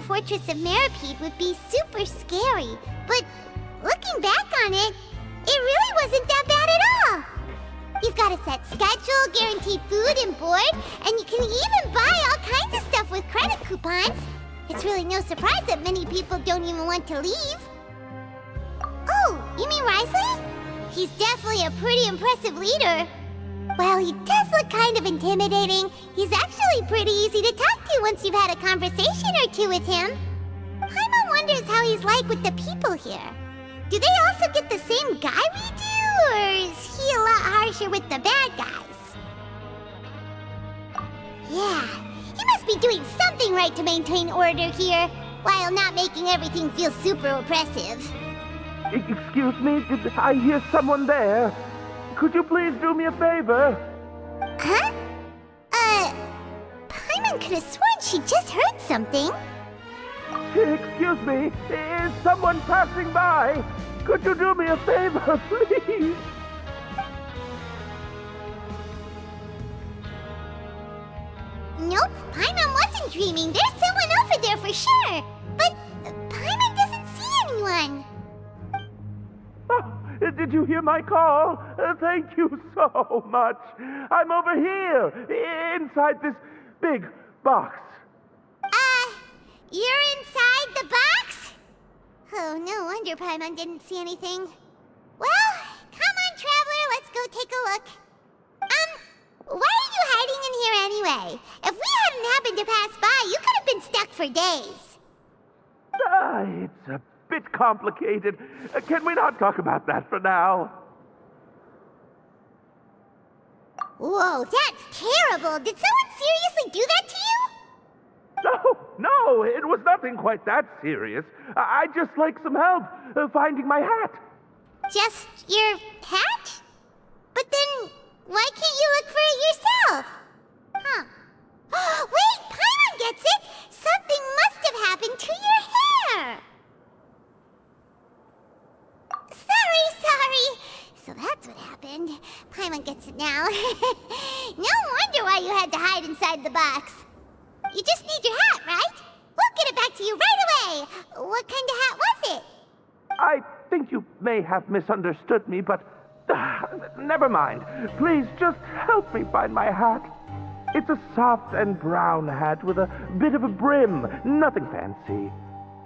fortress of Meripede would be super scary, but looking back on it, it really wasn't that bad at all. You've got a set schedule, guaranteed food and board, and you can even buy all kinds of stuff with credit coupons. It's really no surprise that many people don't even want to leave. Oh, you mean Wriothesley? He's definitely a pretty impressive leader. Well, he does look kind of intimidating. He's actually pretty easy to talk to once you've had a conversation or two with him. Paimon wonders how he's like with the people here. Do they also get the same guy we do, or is he a lot harsher with the bad guys? Yeah, he must be doing something right to maintain order here, while not making everything feel super oppressive. Excuse me, did I hear someone there? Could you please do me a favor? Huh? Paimon could have sworn she just heard something. Excuse me, is someone passing by? Could you do me a favor, please? Nope, Paimon wasn't dreaming. There's someone over there for sure. But Paimon doesn't see anyone. Oh, did you hear my call? Thank you so much. I'm over here, inside this big box. You're inside the box? Oh, no wonder Paimon didn't see anything. Well, come on, Traveler, let's go take a look. Why are you hiding in here anyway? If we hadn't happened to pass by, you could have been stuck for days. It's a bit complicated. Can we not talk about that for now? Whoa, that's terrible. Did someone seriously do that to you? No, it was nothing quite that serious. I'd just like some help finding my hat. Just your hat? But then, why can't you look for it yourself? Huh. Wait, Paimon gets it! Something must have happened to your hair! Sorry. So that's what happened. Paimon gets it now. No wonder why you had to hide inside the box. You just need your hat, right? We'll get it back to you right away. What kind of hat was it? I think you may have misunderstood me, but never mind. Please just help me find my hat. It's a soft and brown hat with a bit of a brim. Nothing fancy.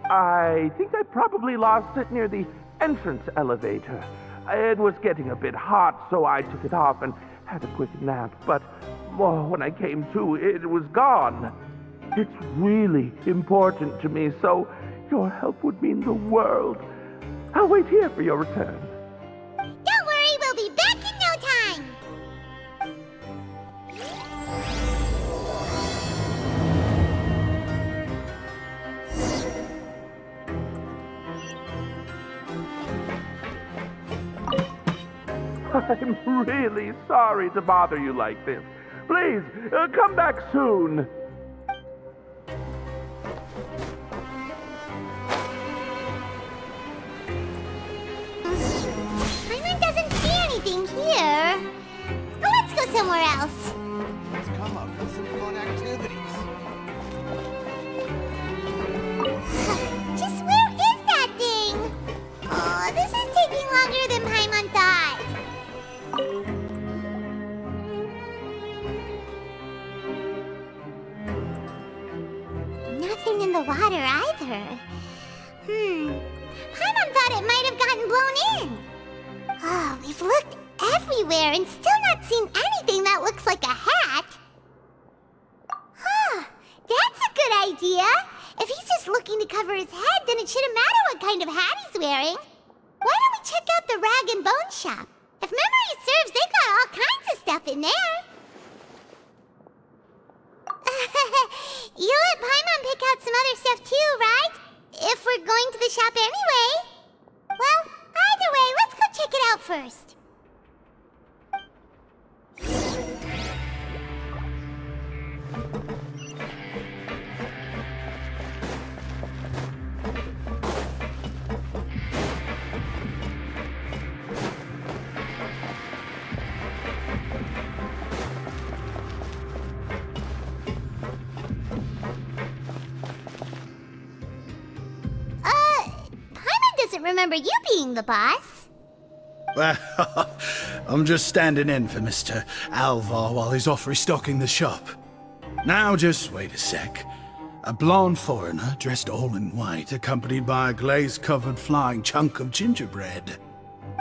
I think I probably lost it near the entrance elevator. It was getting a bit hot, so I took it off and had a quick nap. But when I came to, it was gone. It's really important to me, so your help would mean the world. I'll wait here for your return. Don't worry, we'll be back in no time. I'm really sorry to bother you like this. Please, come back soon. Paimon doesn't see anything here. Let's go somewhere else. Let's come up with some fun activities. Just where is that thing? Oh, this is taking longer than Paimon thought. Nothing in the water either. Paimon thought it might have gotten blown in. Oh, we've looked everywhere and still not seen anything that looks like a hat. Huh, that's a good idea. If he's just looking to cover his head, then it shouldn't matter what kind of hat he's wearing. Why don't we check out the Rag and Bone Shop? If memory serves, they got all kinds of stuff in there. You let Paimon pick out some other stuff too, right? If we're going to the shop anyway. Well, either way, let's go check it out first. doesn't remember you being the boss. Well, I'm just standing in for Mr. Alvar while he's off restocking the shop. Now just wait a sec. A blonde foreigner, dressed all in white, accompanied by a glaze-covered flying chunk of gingerbread.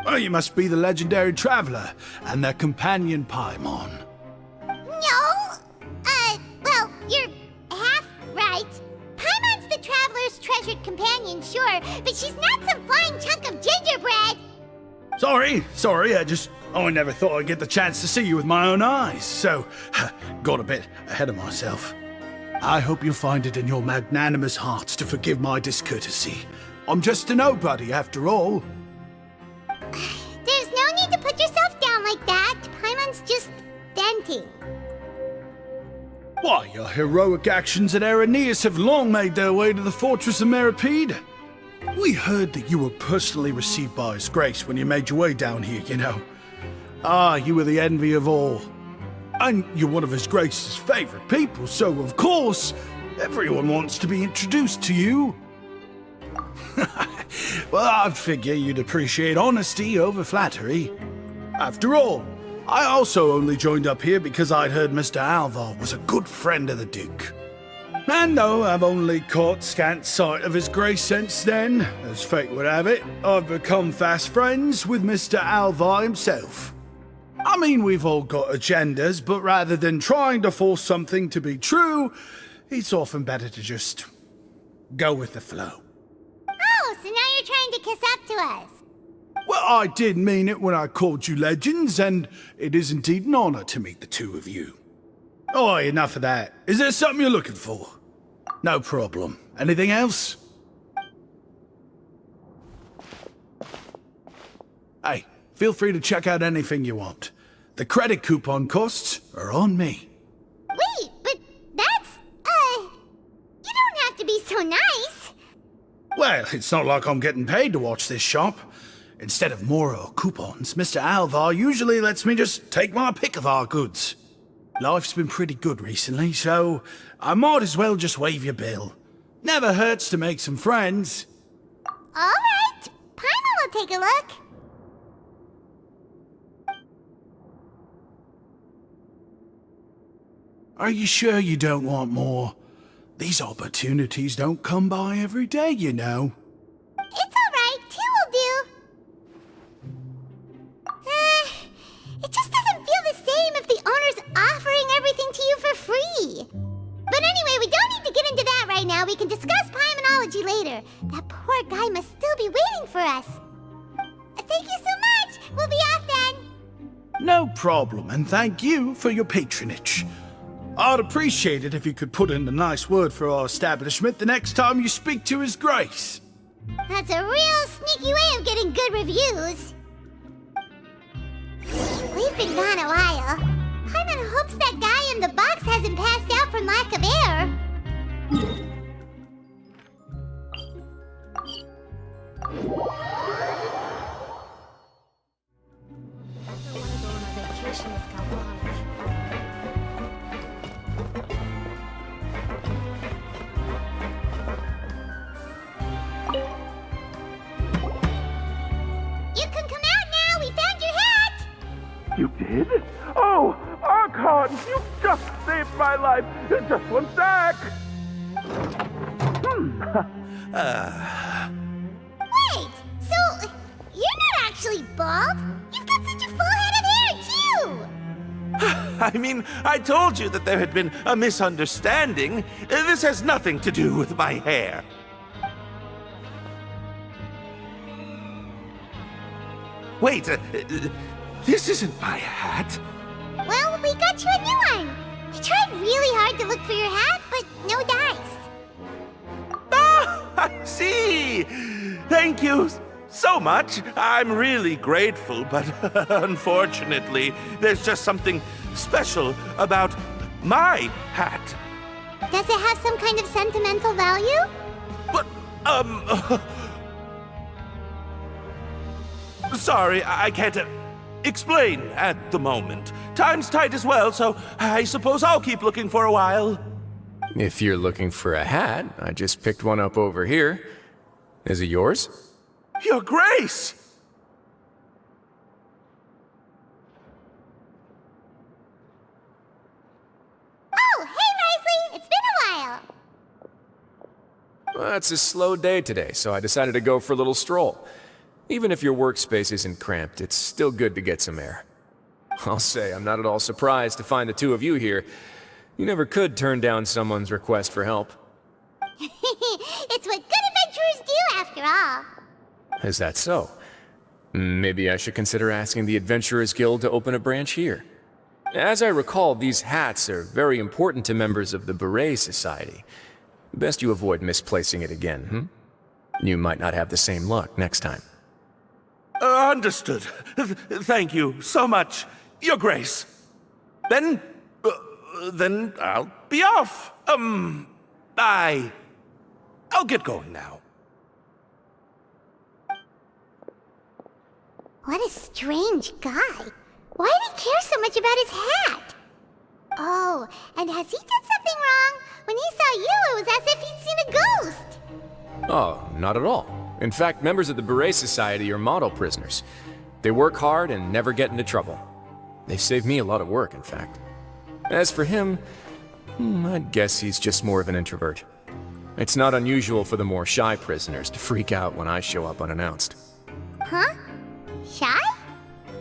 Oh, you must be the legendary traveler and their companion Paimon. No! Well, you're half right. Paimon's the traveler's treasured companion, sure, but she's not some flying chunk of gingerbread! Sorry, I never thought I'd get the chance to see you with my own eyes, so got a bit ahead of myself. I hope you'll find it in your magnanimous hearts to forgive my discourtesy. I'm just a nobody, after all. There's no need to put yourself down like that. Paimon's just venting. Why, your heroic actions at Araneus have long made their way to the fortress of Meripede. We heard that you were personally received by His Grace when you made your way down here, you know. Ah, you were the envy of all. And you're one of His Grace's favorite people, so of course, everyone wants to be introduced to you. Well, I'd figure you'd appreciate honesty over flattery. After all, I also only joined up here because I'd heard Mr. Alvar was a good friend of the Duke. And though I've only caught scant sight of His Grace since then, as fate would have it, I've become fast friends with Mr. Alvar himself. I mean, we've all got agendas, but rather than trying to force something to be true, it's often better to just go with the flow. Oh, so now you're trying to kiss up to us. Well, I did mean it when I called you legends, and it is indeed an honor to meet the two of you. Oh, enough of that. Is there something you're looking for? No problem. Anything else? Hey, feel free to check out anything you want. The credit coupon costs are on me. Wait, but that's, you don't have to be so nice. Well, it's not like I'm getting paid to watch this shop. Instead of more coupons, Mr. Alvar usually lets me just take my pick of our goods. Life's been pretty good recently, so I might as well just waive your bill. Never hurts to make some friends. All right, Paimon will take a look. Are you sure you don't want more? These opportunities don't come by every day, you know. It's all right, two will do. It just doesn't feel the same if the owner's offering everything to you for free. But anyway, we don't need to get into that right now. We can discuss Paimonology later. That poor guy must still be waiting for us. Thank you so much. We'll be off then. No problem, and thank you for your patronage. I'd appreciate it if you could put in a nice word for our establishment the next time you speak to His Grace. That's a real sneaky way of getting good reviews. We've been gone a while. Paimon hopes that guy in the box hasn't passed out from lack of air. You can come out now. We found your hat. You did? Oh, Archon, you just saved my life. Just one sec. Wait, so you're not actually bald? You've got such a full head of hair, too! I mean, I told you that there had been a misunderstanding. This has nothing to do with my hair. Wait, this isn't my hat. Well, we got you a new one. We tried really hard to look for your hat, but no dice. Ah, I see. Thank you so much. I'm really grateful, but unfortunately, there's just something special about my hat. Does it have some kind of sentimental value? But, sorry, I can't explain at the moment. Time's tight as well, so I suppose I'll keep looking for a while. If you're looking for a hat, I just picked one up over here. Is it yours? Your Grace! Oh, hey, Wriothesley! It's been a while! Well, it's a slow day today, so I decided to go for a little stroll. Even if your workspace isn't cramped, it's still good to get some air. I'll say, I'm not at all surprised to find the two of you here. You never could turn down someone's request for help. It's what good adventurers do, after all. Is that so? Maybe I should consider asking the Adventurers Guild to open a branch here. As I recall, these hats are very important to members of the Beret Society. Best you avoid misplacing it again, You might not have the same luck next time. Understood. Thank you so much, Your Grace. Then I'll be off. I'll get going now. What a strange guy. Why did he care so much about his hat? Oh, and has he done something wrong? When he saw you, it was as if he'd seen a ghost. Oh, not at all. In fact, members of the Beret Society are model prisoners. They work hard and never get into trouble. They save me a lot of work, in fact. As for him, I'd guess he's just more of an introvert. It's not unusual for the more shy prisoners to freak out when I show up unannounced. Huh? Shy?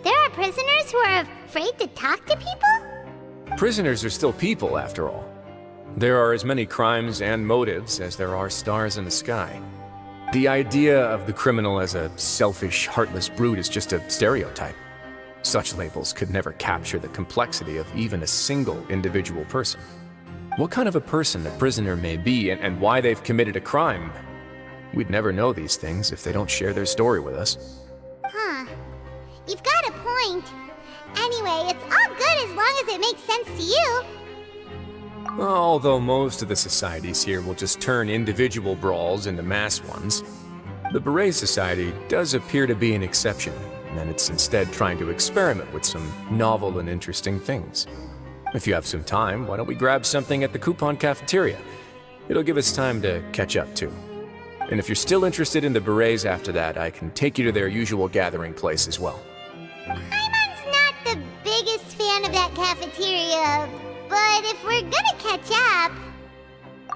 There are prisoners who are afraid to talk to people? Prisoners are still people, after all. There are as many crimes and motives as there are stars in the sky. The idea of the criminal as a selfish, heartless brute is just a stereotype. Such labels could never capture the complexity of even a single individual person. What kind of a person a prisoner may be and why they've committed a crime, we'd never know these things if they don't share their story with us. Huh. You've got a point. Anyway, it's all good as long as it makes sense to you. Although most of the societies here will just turn individual brawls into mass ones, the Beret Society does appear to be an exception, and it's instead trying to experiment with some novel and interesting things. If you have some time, why don't we grab something at the Coupon Cafeteria? It'll give us time to catch up too. And if you're still interested in the Berets after that, I can take you to their usual gathering place as well. Paimon's not the biggest fan of that cafeteria, but if we're gonna catch up...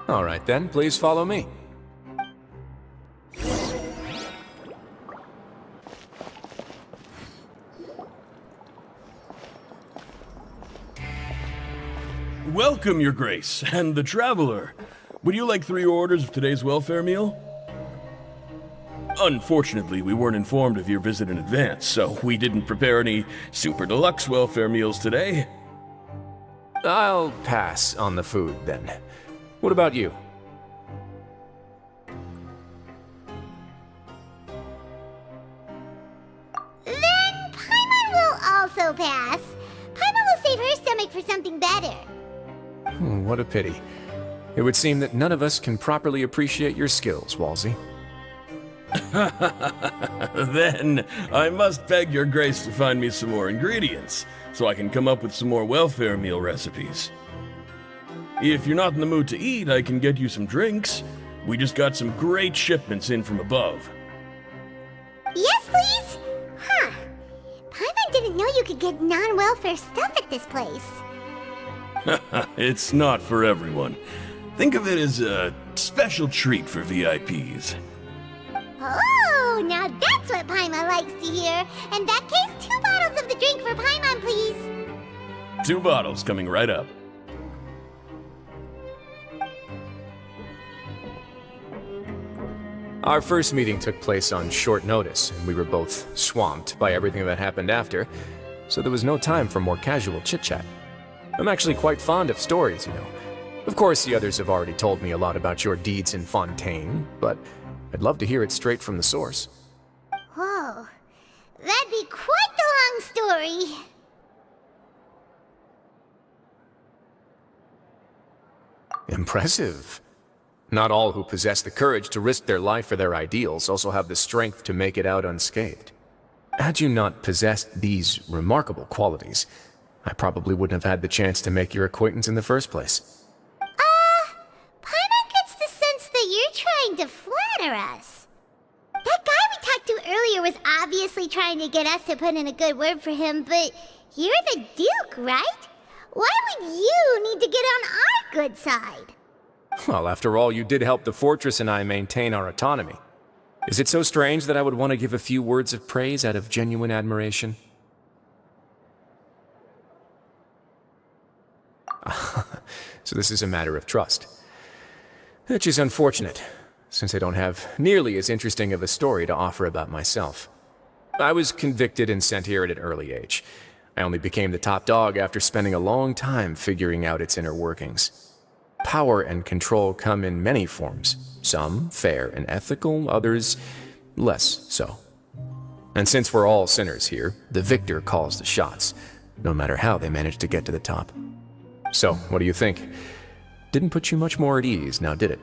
All right then, please follow me. Welcome, Your Grace, and the Traveler. Would you like 3 orders of today's welfare meal? Unfortunately, we weren't informed of your visit in advance, so we didn't prepare any super deluxe welfare meals today. I'll pass on the food then. What about you? Then Paimon will also pass. Paimon will save her stomach for something better. What a pity. It would seem that none of us can properly appreciate your skills, Walsey. Then I must beg Your Grace to find me some more ingredients, so I can come up with some more welfare meal recipes. If you're not in the mood to eat, I can get you some drinks. We just got some great shipments in from above. Yes, please? Huh. Paimon didn't know you could get non-welfare stuff at this place. It's not for everyone. Think of it as a special treat for VIPs. Oh, now that's what Paimon likes to hear. In that case, 2 bottles of the drink for Paimon, please. 2 bottles coming right up. Our first meeting took place on short notice, and we were both swamped by everything that happened after, so there was no time for more casual chit-chat. I'm actually quite fond of stories, you know. Of course, the others have already told me a lot about your deeds in Fontaine, but I'd love to hear it straight from the source. Whoa. That'd be quite the long story. Impressive. Not all who possess the courage to risk their life for their ideals also have the strength to make it out unscathed. Had you not possessed these remarkable qualities, I probably wouldn't have had the chance to make your acquaintance in the first place. Paimon gets the sense that you're trying to flatter us. That guy we talked to was obviously trying to get us to put in a good word for him, but you're the Duke, right? Why would you need to get on our good side? Well, after all, you did help the fortress and I maintain our autonomy. Is it so strange that I would want to give a few words of praise out of genuine admiration? So this is a matter of trust. Which is unfortunate, since I don't have nearly as interesting of a story to offer about myself. I was convicted and sent here at an early age. I only became the top dog after spending a long time figuring out its inner workings. Power and control come in many forms, some fair and ethical, others less so. And since we're all sinners here, the victor calls the shots, no matter how they manage to get to the top. So, what do you think? Didn't put you much more at ease, now did it?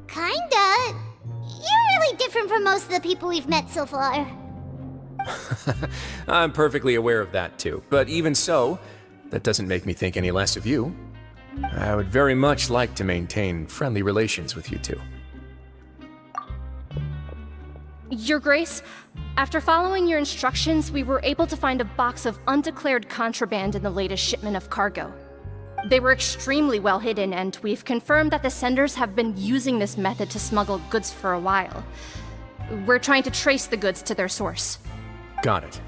Kinda. You're really different from most of the people we've met so far. I'm perfectly aware of that too, but even so, that doesn't make me think any less of you. I would very much like to maintain friendly relations with you two. Your Grace, after following your instructions, we were able to find a box of undeclared contraband in the latest shipment of cargo. They were extremely well hidden, and we've confirmed that the senders have been using this method to smuggle goods for a while. We're trying to trace the goods to their source. Got it.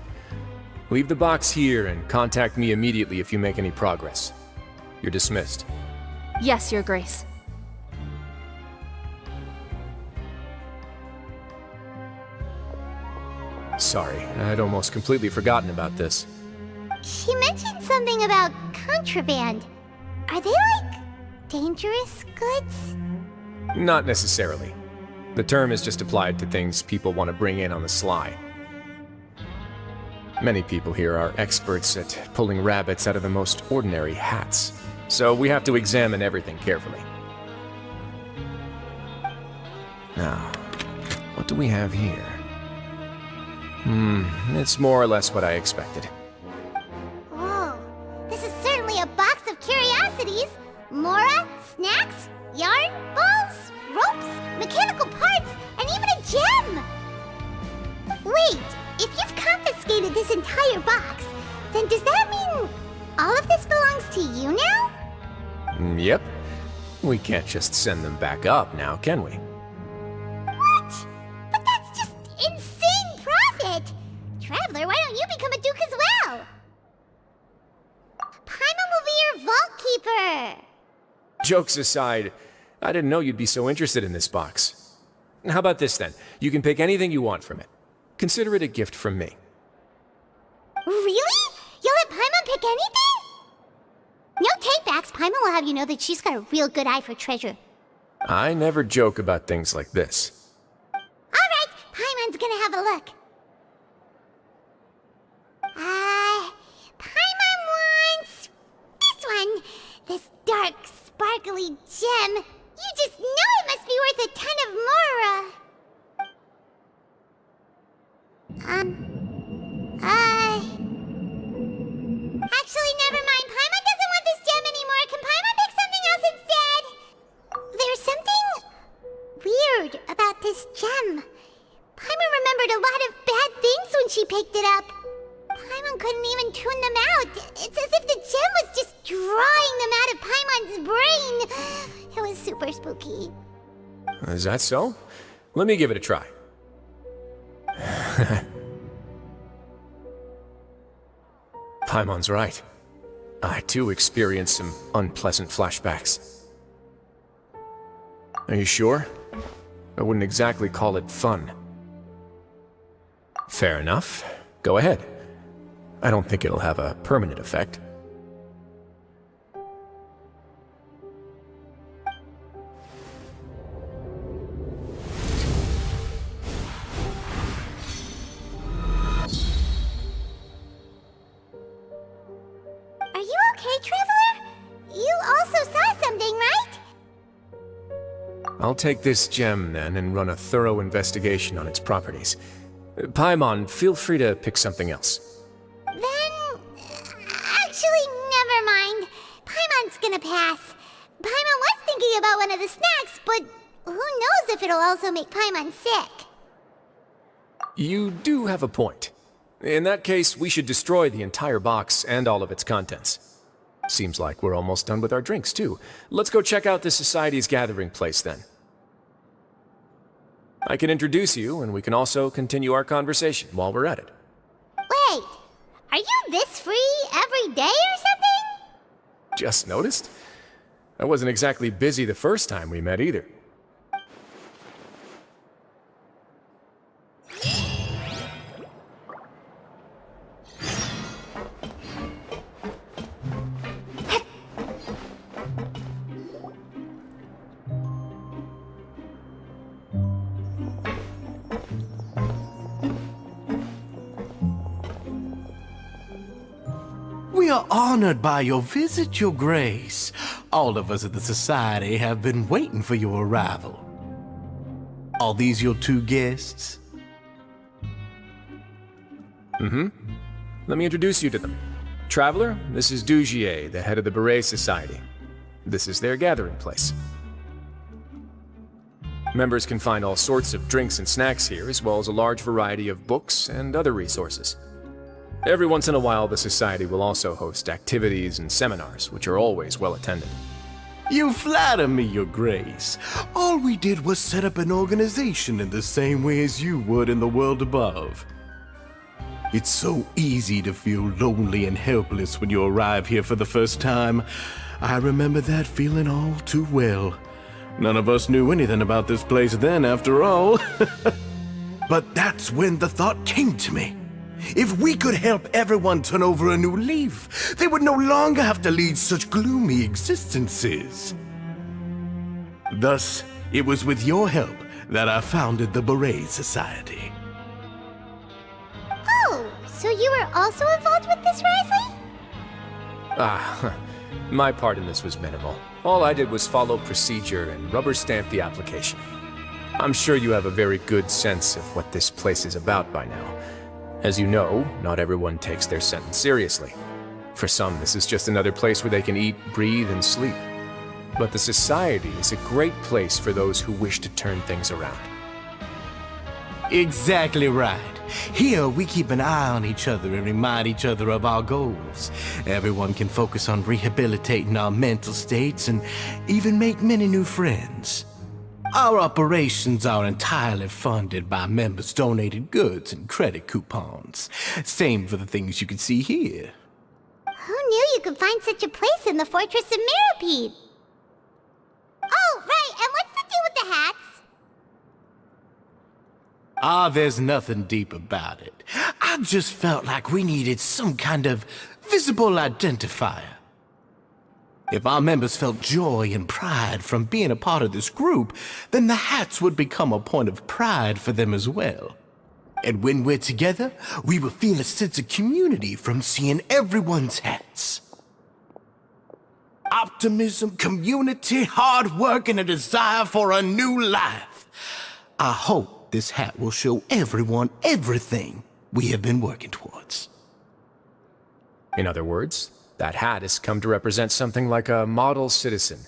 Leave the box here and contact me immediately if you make any progress. You're dismissed. Yes, Your Grace. Sorry, I'd almost completely forgotten about this. She mentioned something about contraband. Are they, dangerous goods? Not necessarily. The term is just applied to things people want to bring in on the sly. Many people here are experts at pulling rabbits out of the most ordinary hats, so we have to examine everything carefully. Now, what do we have here? It's more or less what I expected. Whoa, this is certainly a box of curiosities. Mora, snacks, yarn, balls, ropes, mechanical parts, and even a gem! Wait, if you've confiscated this entire box, then does that mean all of this belongs to you now? Yep. We can't just send them back up now, can we? What? But that's just insane profit! Traveler, why don't you become a duke as well? Paimon will be your vault keeper! Jokes aside, I didn't know you'd be so interested in this box. How about this then? You can pick anything you want from it. Consider it a gift from me. Really? You'll let Paimon pick anything? No takebacks. Paimon will have you know that she's got a real good eye for treasure. I never joke about things like this. Alright, Paimon's gonna have a look. Paimon wants this one. This dark, sparkly gem. You just know it must be worth a ton of Mora. Actually, never mind. Paimon doesn't want this gem anymore. Can Paimon pick something else instead? There's something weird about this gem. Paimon remembered a lot of bad things when she picked it up. Paimon couldn't even tune them out. It's as if the gem was just drawing them out of Paimon's brain. It was super spooky. Is that so? Let me give it a try. Paimon's right. I too experienced some unpleasant flashbacks. Are you sure? I wouldn't exactly call it fun. Fair enough. Go ahead. I don't think it'll have a permanent effect. Are you okay, Traveler? You also saw something, right? I'll take this gem then and run a thorough investigation on its properties. Paimon, feel free to pick something else. Then... actually, never mind. Paimon's gonna pass. Paimon was thinking about one of the snacks, but who knows if it'll also make Paimon sick. You do have a point. In that case, we should destroy the entire box and all of its contents. Seems like we're almost done with our drinks, too. Let's go check out the Society's gathering place, then. I can introduce you, and we can also continue our conversation while we're at it. Wait, are you this free every day or something? Just noticed? I wasn't exactly busy the first time we met, either. We are honored by your visit, Your Grace. All of us at the Society have been waiting for your arrival. Are these your two guests? Let me introduce you to them. Traveler, this is Dugier, the head of the Beret Society. This is their gathering place. Members can find all sorts of drinks and snacks here, as well as a large variety of books and other resources. Every once in a while, the Society will also host activities and seminars, which are always well attended. You flatter me, Your Grace. All we did was set up an organization in the same way as you would in the world above. It's so easy to feel lonely and helpless when you arrive here for the first time. I remember that feeling all too well. None of us knew anything about this place then, after all. But that's when the thought came to me. If we could help everyone turn over a new leaf, they would no longer have to lead such gloomy existences. Thus, it was with your help that I founded the Beret Society. Oh, so you were also involved with this, Wriothesley? My part in this was minimal. All I did was follow procedure and rubber stamp the application. I'm sure you have a very good sense of what this place is about by now. As you know, not everyone takes their sentence seriously. For some, this is just another place where they can eat, breathe, and sleep. But the Society is a great place for those who wish to turn things around. Exactly right. Here, we keep an eye on each other and remind each other of our goals. Everyone can focus on rehabilitating our mental states and even make many new friends. Our operations are entirely funded by members' donated goods and credit coupons. Same for the things you can see here. Who knew you could find such a place in the Fortress of Mirapede? Oh, right, and what's the deal with the hats? There's nothing deep about it. I just felt like we needed some kind of visible identifier. If our members felt joy and pride from being a part of this group, then the hats would become a point of pride for them as well. And when we're together, we will feel a sense of community from seeing everyone's hats. Optimism, community, hard work, and a desire for a new life. I hope this hat will show everyone everything we have been working towards. In other words, that hat has come to represent something like a model citizen,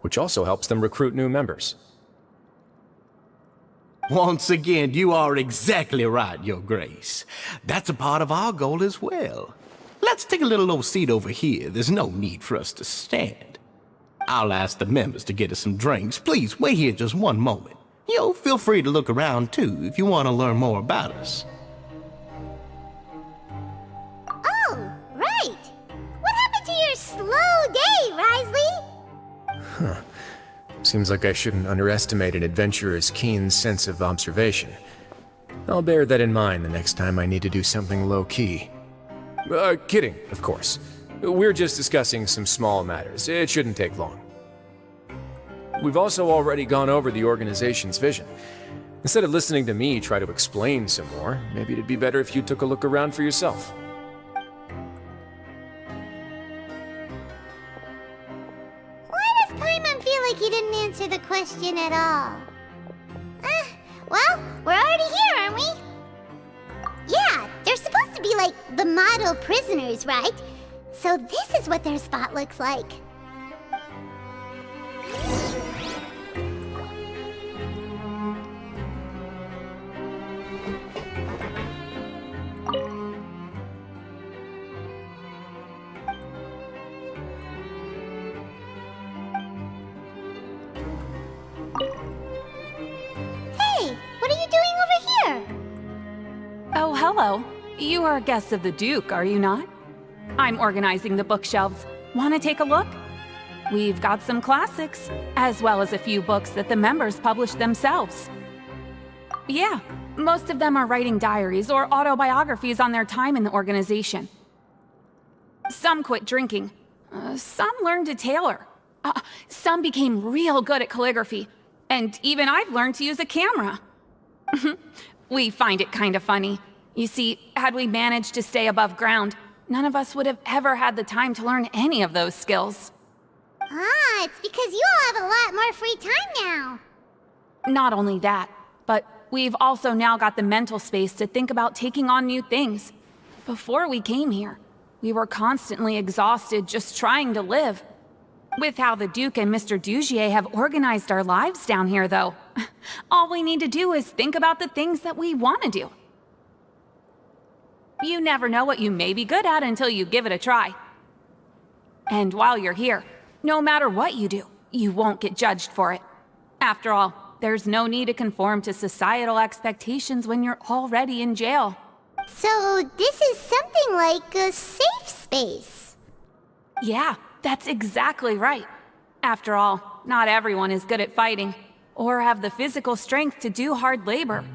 which also helps them recruit new members. Once again, you are exactly right, Your Grace. That's a part of our goal as well. Let's take a little old seat over here. There's no need for us to stand. I'll ask the members to get us some drinks. Please wait here just one moment. Feel free to look around too if you want to learn more about us. Oh, right. What happened to your slow day, Wriothesley? Seems like I shouldn't underestimate an adventurer's keen sense of observation. I'll bear that in mind the next time I need to do something low-key. Kidding, of course. We're just discussing some small matters. It shouldn't take long. We've also already gone over the organization's vision. Instead of listening to me try to explain some more, maybe it'd be better if you took a look around for yourself. Why does Paimon feel like he didn't answer the question at all? Well, we're already here, aren't we? Yeah, they're supposed to be like the model prisoners, right? So this is what their spot looks like. Hey, what are you doing over here? Oh, hello. You are guests of the Duke, are you not? I'm organizing the bookshelves. Want to take a look? We've got some classics, as well as a few books that the members publish themselves. Yeah, most of them are writing diaries or autobiographies on their time in the organization. Some quit drinking. Some learned to tailor. Some became real good at calligraphy. And even I've learned to use a camera. We find it kind of funny. You see, had we managed to stay above ground, none of us would have ever had the time to learn any of those skills. Ah, it's because you all have a lot more free time now. Not only that, but we've also now got the mental space to think about taking on new things. Before we came here, we were constantly exhausted just trying to live. With how the Duke and Mr. Dugier have organized our lives down here, though, all we need to do is think about the things that we want to do. You never know what you may be good at until you give it a try. And while you're here, no matter what you do, you won't get judged for it. After all, there's no need to conform to societal expectations when you're already in jail. So this is something like a safe space. Yeah, that's exactly right. After all, not everyone is good at fighting, or have the physical strength to do hard labor.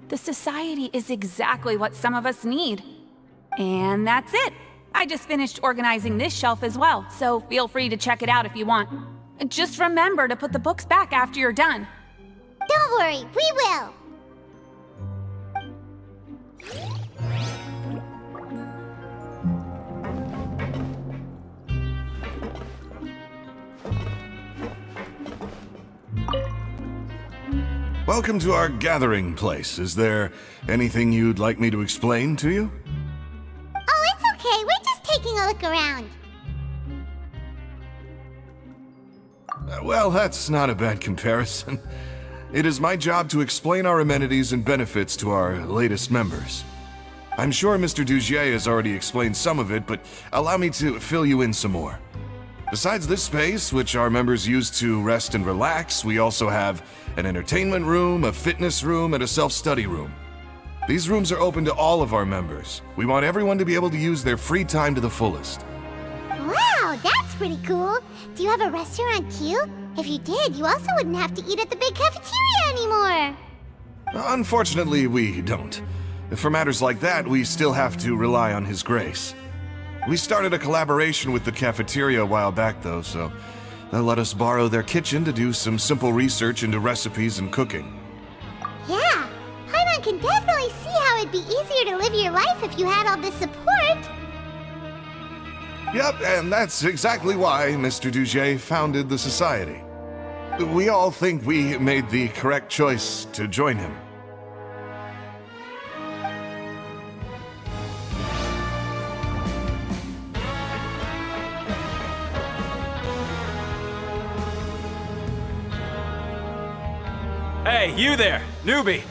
The society is exactly what some of us need. And that's it. I just finished organizing this shelf as well, so feel free to check it out if you want. Just remember to put the books back after you're done. Don't worry, we will. Welcome to our gathering place. Is there anything you'd like me to explain to you? Oh, it's okay. We're just taking a look around. Well, that's not a bad comparison. It is my job to explain our amenities and benefits to our latest members. I'm sure Mr. Dugier has already explained some of it, but allow me to fill you in some more. Besides this space, which our members use to rest and relax, we also have an entertainment room, a fitness room, and a self-study room. These rooms are open to all of our members. We want everyone to be able to use their free time to the fullest. Wow, that's pretty cool. Do you have a restaurant too? If you did, you also wouldn't have to eat at the big cafeteria anymore. Unfortunately, we don't. For matters like that, we still have to rely on His grace. We started a collaboration with the cafeteria a while back, though, so they'll let us borrow their kitchen to do some simple research into recipes and cooking. Yeah, Paimon can definitely see how it'd be easier to live your life if you had all this support. Yep, and that's exactly why Mr. Dugier founded the society. We all think we made the correct choice to join him. Hey, you there, newbie!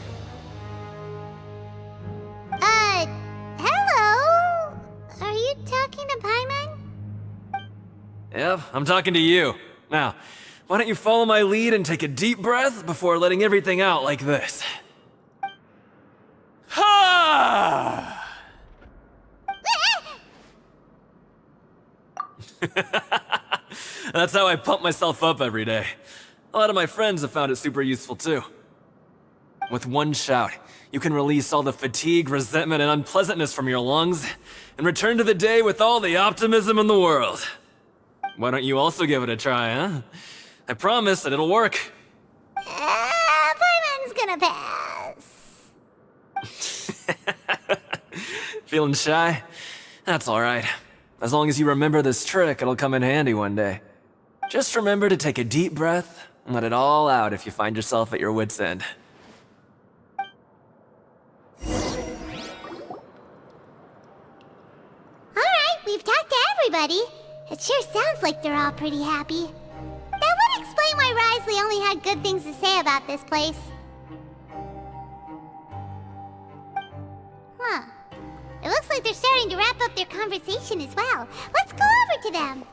Hello? Are you talking to Paimon? Yep, I'm talking to you. Now, why don't you follow my lead and take a deep breath before letting everything out like this? Ha! That's how I pump myself up every day. A lot of my friends have found it super useful too. With one shout, you can release all the fatigue, resentment, and unpleasantness from your lungs and return to the day with all the optimism in the world. Why don't you also give it a try, huh? I promise that it'll work. Paimon's gonna pass. Feeling shy? That's alright. As long as you remember this trick, it'll come in handy one day. Just remember to take a deep breath and let it all out if you find yourself at your wit's end. Alright, we've talked to everybody. It sure sounds like they're all pretty happy. That would explain why Wriothesley only had good things to say about this place. Huh. It looks like they're starting to wrap up their conversation as well. Let's go over to them.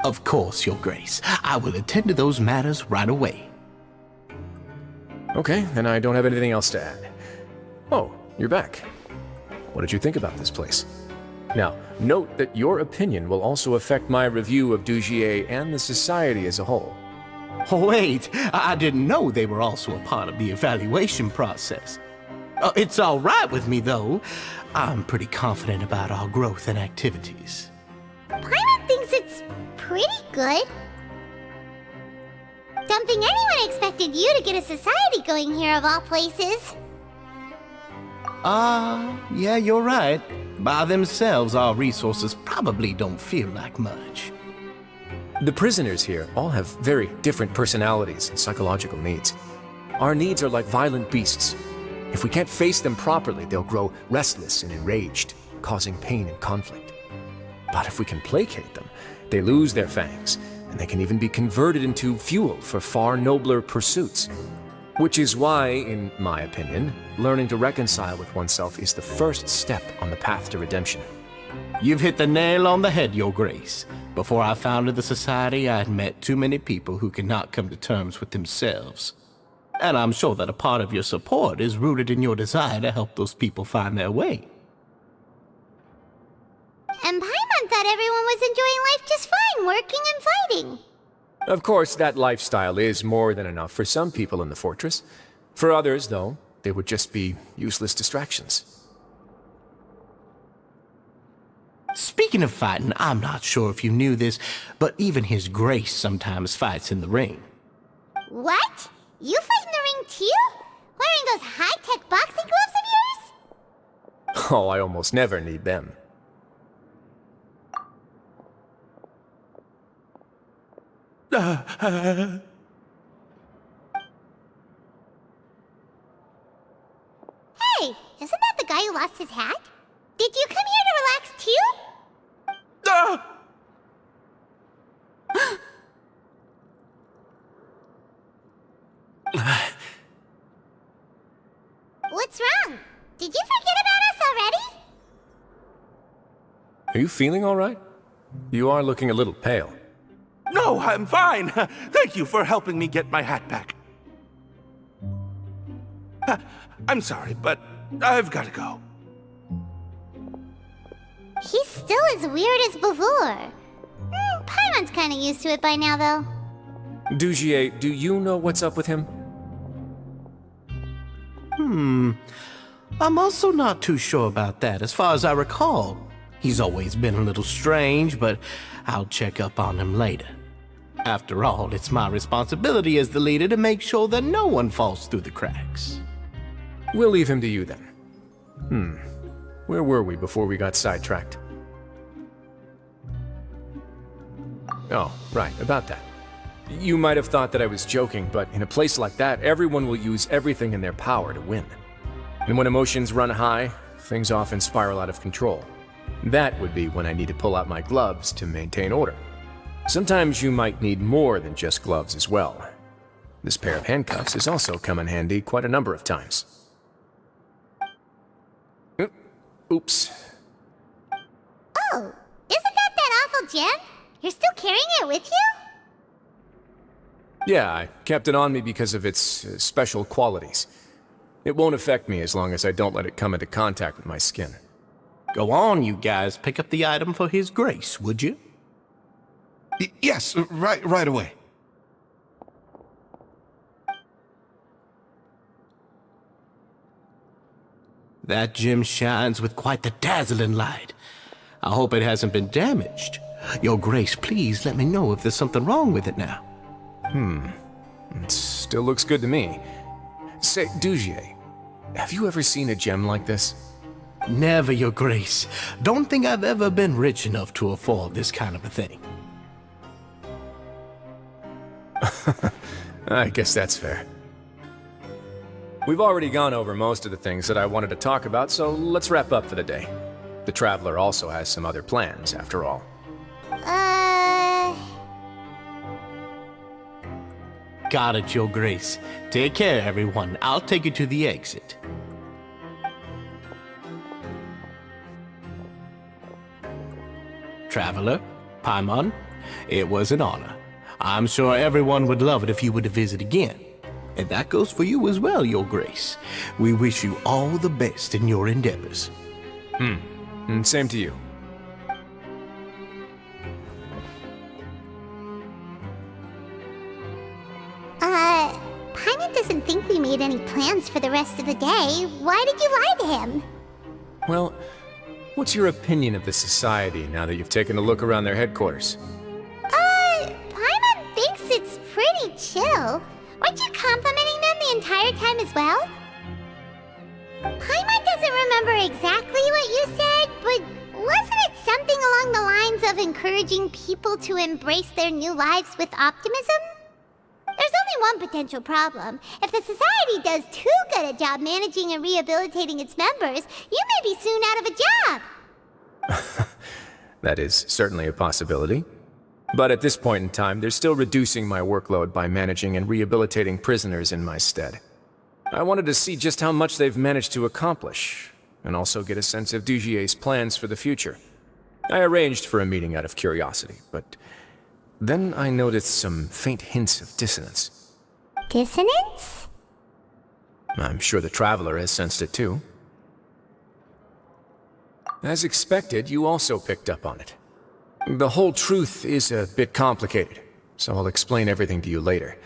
Of course, Your Grace. I will attend to those matters right away. Okay, then I don't have anything else to add. Oh, you're back. What did you think about this place? Now, note that your opinion will also affect my review of Dugier and the society as a whole. Oh, wait, I didn't know they were also a part of the evaluation process. It's all right with me, though. I'm pretty confident about our growth and activities. Paimon thinks it's pretty good. Don't think anyone expected you to get a society going here of all places. Yeah, you're right. By themselves, our resources probably don't feel like much. The prisoners here all have very different personalities and psychological needs. Our needs are like violent beasts. If we can't face them properly, they'll grow restless and enraged, causing pain and conflict. But if we can placate them, they lose their fangs, and they can even be converted into fuel for far nobler pursuits. Which is why, in my opinion, learning to reconcile with oneself is the first step on the path to redemption. You've hit the nail on the head, Your Grace. Before I founded the Society, I had met too many people who could not come to terms with themselves. And I'm sure that a part of your support is rooted in your desire to help those people find their way. And Paimon thought everyone was enjoying life just fine, working and fighting. Of course, that lifestyle is more than enough for some people in the fortress. For others, though, they would just be useless distractions. Speaking of fighting, I'm not sure if you knew this, but even His Grace sometimes fights in the ring. What? You fight in the ring too? Wearing those high-tech boxing gloves of yours? Oh, I almost never need them. Hey, isn't that the guy who lost his hat? Did you come here to relax too? What's wrong? Did you forget about us already? Are you feeling all right? You are looking a little pale. No, I'm fine. Thank you for helping me get my hat back. I'm sorry, but I've got to go. He's still as weird as before. Paimon's kinda used to it by now, though. Dugier, do you know what's up with him? I'm also not too sure about that. As far as I recall, he's always been a little strange, but I'll check up on him later. After all, it's my responsibility as the leader to make sure that no one falls through the cracks. We'll leave him to you then. Where were we before we got sidetracked? Oh, right, about that. You might have thought that I was joking, but in a place like that, everyone will use everything in their power to win. And when emotions run high, things often spiral out of control. That would be when I need to pull out my gloves to maintain order. Sometimes you might need more than just gloves as well. This pair of handcuffs has also come in handy quite a number of times. Oops. Oh, isn't that awful gem? You're still carrying it with you? Yeah, I kept it on me because of its special qualities. It won't affect me as long as I don't let it come into contact with my skin. Go on, you guys. Pick up the item for His Grace, would you? Yes, right away. That gem shines with quite the dazzling light. I hope it hasn't been damaged. Your Grace, please let me know if there's something wrong with it now. It still looks good to me. Say, Dugier, have you ever seen a gem like this? Never, Your Grace. Don't think I've ever been rich enough to afford this kind of a thing. I guess that's fair. We've already gone over most of the things that I wanted to talk about, so let's wrap up for the day. The Traveler also has some other plans, after all. Got it, Your Grace. Take care, everyone. I'll take you to the exit. Traveler, Paimon, it was an honor. I'm sure everyone would love it if you were to visit again. And that goes for you as well, Your Grace. We wish you all the best in your endeavors. And same to you. Paimon doesn't think we made any plans for the rest of the day. Why did you lie to him? Well, what's your opinion of the Society now that you've taken a look around their headquarters? Paimon thinks it's pretty chill. Weren't you complimenting them the entire time as well? Paimon doesn't remember exactly what you said, but wasn't it something along the lines of encouraging people to embrace their new lives with optimism? There's only one potential problem. If the Society does too good a job managing and rehabilitating its members, you may be soon out of a job. That is certainly a possibility. But at this point in time, they're still reducing my workload by managing and rehabilitating prisoners in my stead. I wanted to see just how much they've managed to accomplish, and also get a sense of Dugier's plans for the future. I arranged for a meeting out of curiosity, but then I noticed some faint hints of dissonance. Dissonance? I'm sure the Traveler has sensed it too. As expected, you also picked up on it. The whole truth is a bit complicated, so I'll explain everything to you later.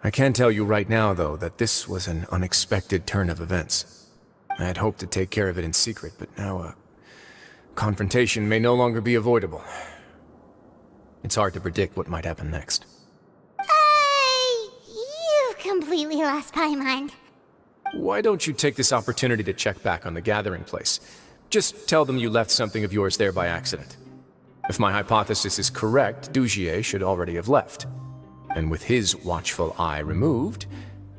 I can tell you right now, though, that this was an unexpected turn of events. I had hoped to take care of it in secret, but now a confrontation may no longer be avoidable. It's hard to predict what might happen next. You've completely lost my mind. Why don't you take this opportunity to check back on the gathering place? Just tell them you left something of yours there by accident. If my hypothesis is correct, Dugier should already have left. And with his watchful eye removed,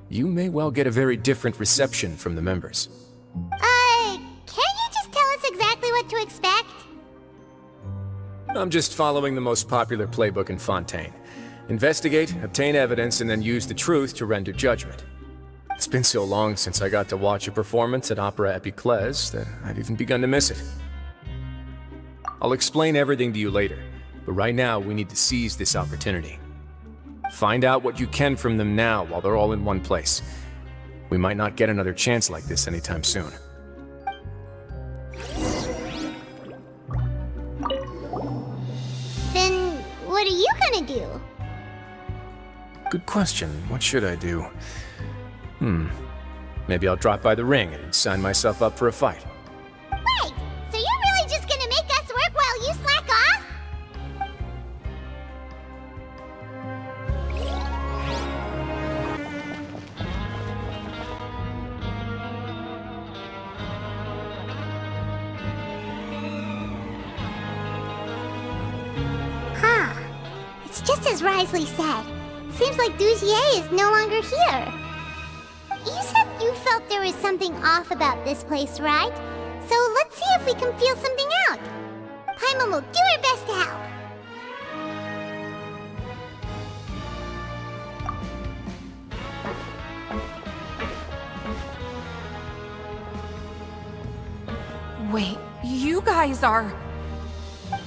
you may well get a very different reception from the members. Can't you just tell us exactly what to expect? I'm just following the most popular playbook in Fontaine. Investigate, obtain evidence, and then use the truth to render judgment. It's been so long since I got to watch a performance at Opera Epiclese that I've even begun to miss it. I'll explain everything to you later, but right now we need to seize this opportunity. Find out what you can from them now while they're all in one place. We might not get another chance like this anytime soon. Then what are you gonna do? Good question. What should I do? Maybe I'll drop by the ring and sign myself up for a fight. Wait, so you're really just gonna make us work while you slack off? Huh. It's just as Wriothesley said. Seems like Dugier is no longer here. You said you felt there was something off about this place, right? So let's see if we can feel something out. Paimon will do her best to help. Wait, you guys are...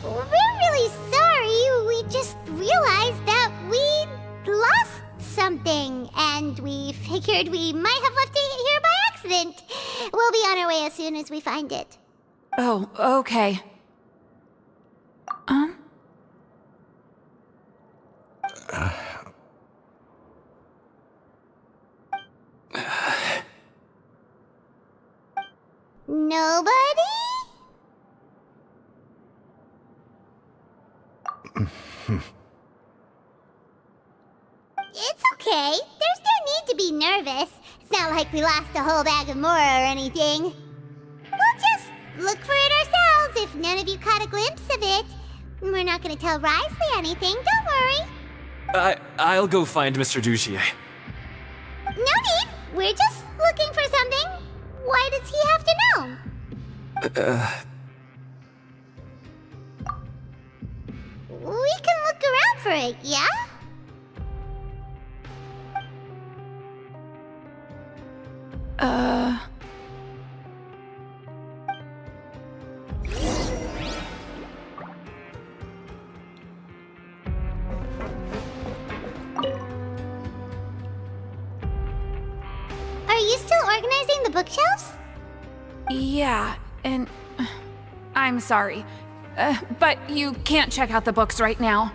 We're really sorry. We just realized that we lost something, and we figured we might have left it here by accident. We'll be on our way as soon as we find it. Oh, okay. Nobody? It's okay. There's no need to be nervous. It's not like we lost a whole bag of Mora or anything. We'll just look for it ourselves if none of you caught a glimpse of it. We're not gonna tell Wriothesley anything, don't worry. I'll go find Mr. Dugier. No need. We're just looking for something. Why does he have to know? We can look around for it, yeah? bookshelves? Yeah, and I'm sorry, but you can't check out the books right now.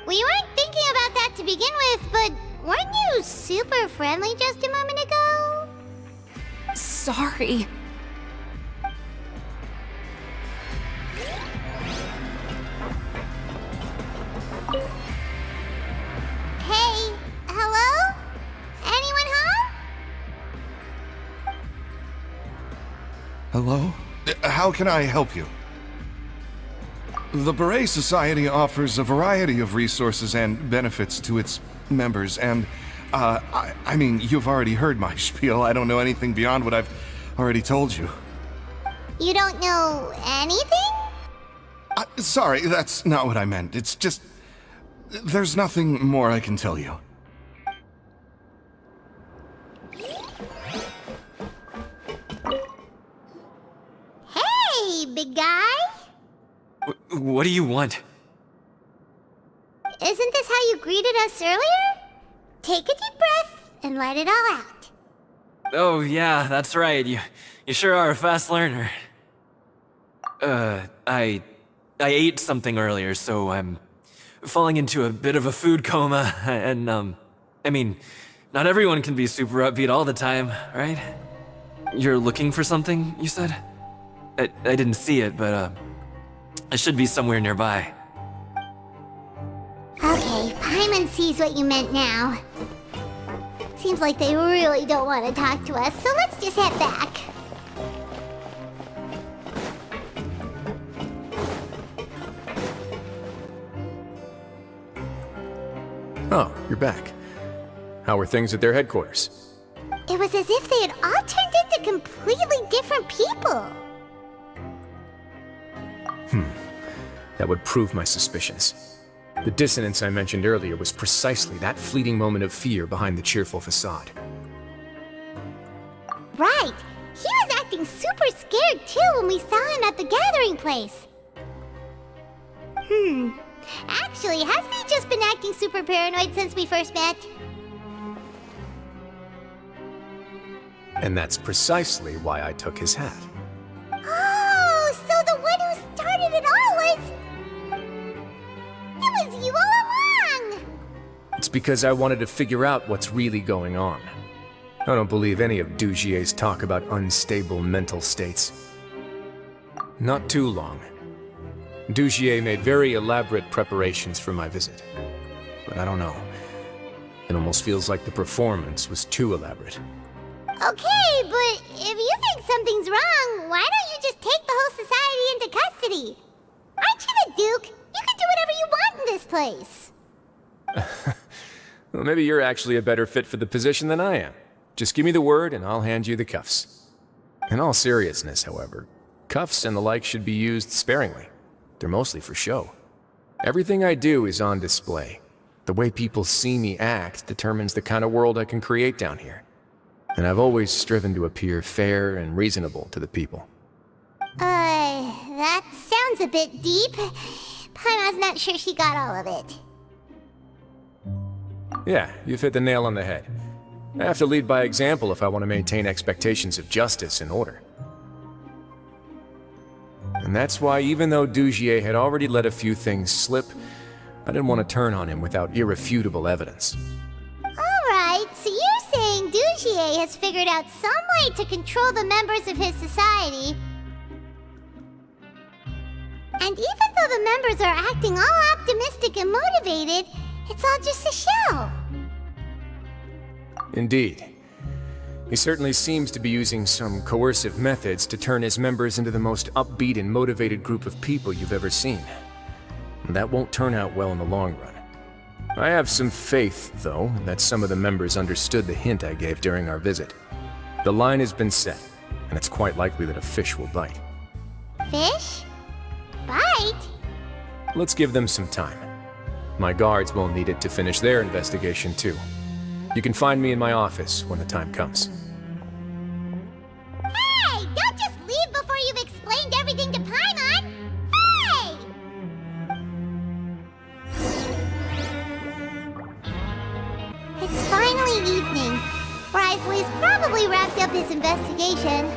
We weren't thinking about that to begin with, but weren't you super friendly just a moment ago? Sorry. Hey, hello? Anyone home? Hello? How can I help you? The Beret Society offers a variety of resources and benefits to its members, and, I mean, you've already heard my spiel. I don't know anything beyond what I've already told you. You don't know anything? Sorry, that's not what I meant. It's just... there's nothing more I can tell you. Hey, big guy! What do you want? Isn't this how you greeted us earlier? Take a deep breath and let it all out. Oh, yeah, that's right. You sure are a fast learner. I ate something earlier, so I'm falling into a bit of a food coma, and, I mean, not everyone can be super upbeat all the time, right? You're looking for something, you said? I didn't see it, but, it should be somewhere nearby. Okay, Paimon sees what you meant now. Seems like they really don't want to talk to us, so let's just head back. Oh, you're back. How are things at their headquarters? It was as if they had all turned into completely different people. That would prove my suspicions. The dissonance I mentioned earlier was precisely that fleeting moment of fear behind the cheerful facade. Right. He was acting super scared too when we saw him at the gathering place. Actually, hasn't he just been acting super paranoid since we first met? And that's precisely why I took his hat. Oh, so the one who started it all was... It was you all along! It's because I wanted to figure out what's really going on. I don't believe any of Dugier's talk about unstable mental states. Not too long. Dugier made very elaborate preparations for my visit. But I don't know. It almost feels like the performance was too elaborate. Okay, but if you think something's wrong, why don't you just take the whole society into custody? Aren't you the Duke? You can do whatever you want in this place. Well, maybe you're actually a better fit for the position than I am. Just give me the word and I'll hand you the cuffs. In all seriousness, however, cuffs and the like should be used sparingly. They're mostly for show. Everything I do is on display. The way people see me act determines the kind of world I can create down here. And I've always striven to appear fair and reasonable to the people. That sounds a bit deep. Paimon's not sure she got all of it. Yeah, you've hit the nail on the head. I have to lead by example if I want to maintain expectations of justice and order. And that's why, even though Dugier had already let a few things slip, I didn't want to turn on him without irrefutable evidence. Alright, so you're saying Dugier has figured out some way to control the members of his society. And even though the members are acting all optimistic and motivated, it's all just a show. Indeed. He certainly seems to be using some coercive methods to turn his members into the most upbeat and motivated group of people you've ever seen. And that won't turn out well in the long run. I have some faith, though, that some of the members understood the hint I gave during our visit. The line has been set, and it's quite likely that a fish will bite. Fish? Bite? Let's give them some time. My guards will need it to finish their investigation, too. You can find me in my office when the time comes. Hey! Don't just leave before you've explained everything to Paimon! Hey! It's finally evening. Wriothesley's probably wrapped up his investigation.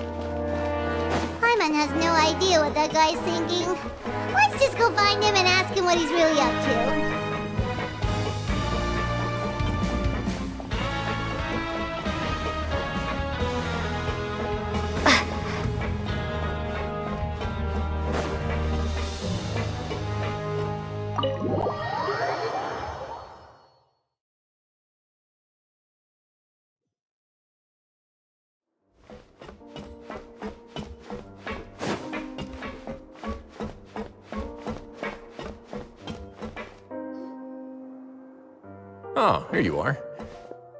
Paimon has no idea what that guy's thinking. Let's just go find him and ask him what he's really up to. Oh, here you are.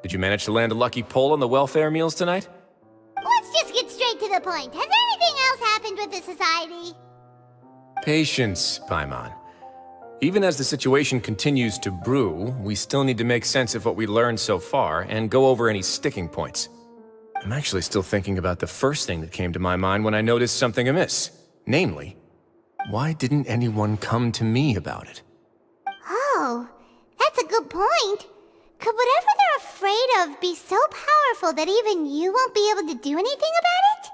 Did you manage to land a lucky pull on the welfare meals tonight? Let's just get straight to the point. Has anything else happened with the society? Patience, Paimon. Even as the situation continues to brew, we still need to make sense of what we learned so far and go over any sticking points. I'm actually still thinking about the first thing that came to my mind when I noticed something amiss. Namely, why didn't anyone come to me about it? Oh, that's a good point. Could whatever they're afraid of be so powerful that even you won't be able to do anything about it?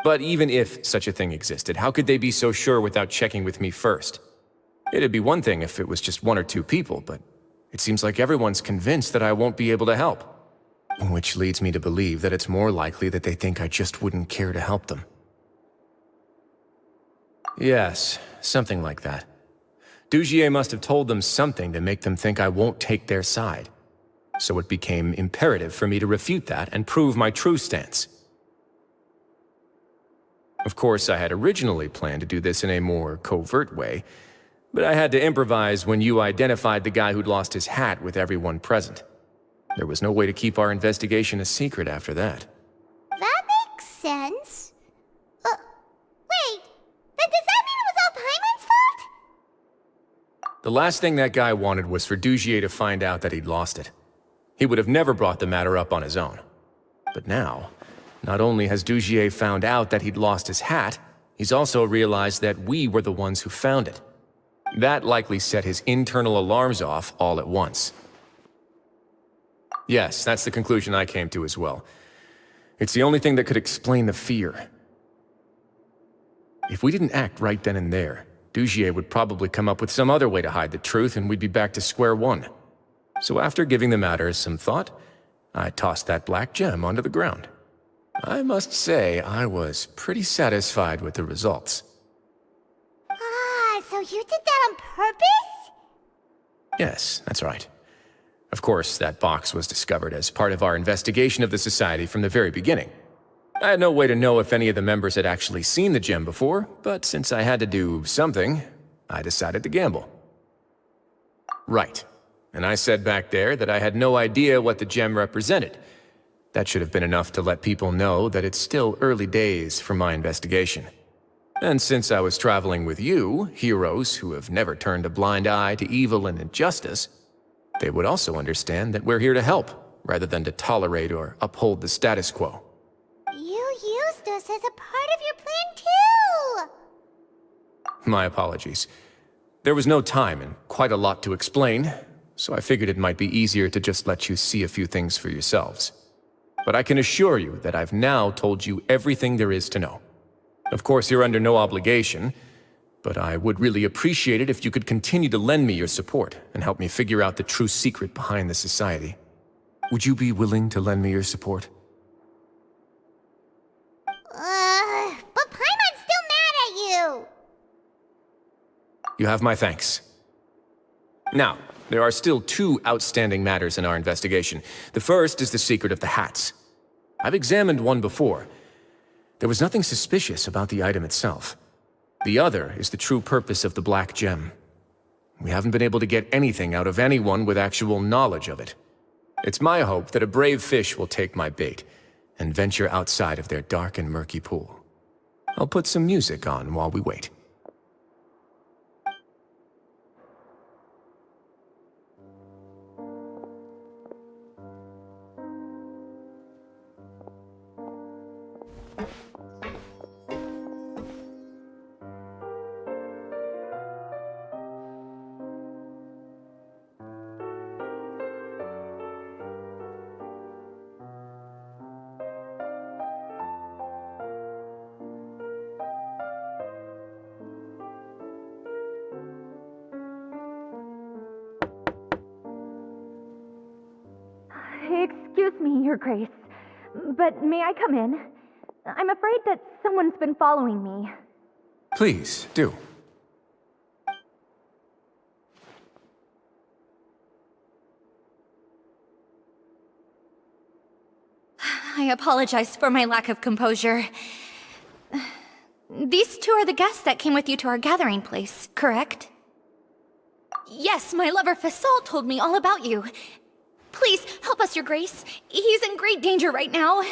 But even if such a thing existed, how could they be so sure without checking with me first? It'd be one thing if it was just one or two people, but it seems like everyone's convinced that I won't be able to help. Which leads me to believe that it's more likely that they think I just wouldn't care to help them. Yes, something like that. Dugier must have told them something to make them think I won't take their side. So it became imperative for me to refute that and prove my true stance. Of course, I had originally planned to do this in a more covert way, but I had to improvise when you identified the guy who'd lost his hat with everyone present. There was no way to keep our investigation a secret after that. That makes sense. Wait, then does that mean it was all Paimon's fault? The last thing that guy wanted was for Dugier to find out that he'd lost it. He would have never brought the matter up on his own. But now, not only has Dugier found out that he'd lost his hat, he's also realized that we were the ones who found it. That likely set his internal alarms off all at once. Yes, that's the conclusion I came to as well. It's the only thing that could explain the fear. If we didn't act right then and there, Dugier would probably come up with some other way to hide the truth and we'd be back to square one. So after giving the matter some thought, I tossed that black gem onto the ground. I must say, I was pretty satisfied with the results. Ah, so you did that on purpose? Yes, that's right. Of course, that box was discovered as part of our investigation of the Society from the very beginning. I had no way to know if any of the members had actually seen the gem before, but since I had to do something, I decided to gamble. Right. And I said back there that I had no idea what the gem represented. That should have been enough to let people know that it's still early days for my investigation. And since I was traveling with you, heroes who have never turned a blind eye to evil and injustice, they would also understand that we're here to help, rather than to tolerate or uphold the status quo. You used us as a part of your plan too! My apologies. There was no time and quite a lot to explain, so I figured it might be easier to just let you see a few things for yourselves. But I can assure you that I've now told you everything there is to know. Of course, you're under no obligation, but I would really appreciate it if you could continue to lend me your support and help me figure out the true secret behind the Society. Would you be willing to lend me your support? But Paimon's still mad at you! You have my thanks. Now, there are still two outstanding matters in our investigation. The first is the secret of the hats. I've examined one before. There was nothing suspicious about the item itself. The other is the true purpose of the black gem. We haven't been able to get anything out of anyone with actual knowledge of it. It's my hope that a brave fish will take my bait and venture outside of their dark and murky pool. I'll put some music on while we wait. Excuse me, Your Grace, but may I come in? I'm afraid that someone's been following me. Please, do. I apologize for my lack of composure. These two are the guests that came with you to our gathering place, correct? Yes, my lover Fasol told me all about you. Please, help us, Your Grace. He's in great danger right now.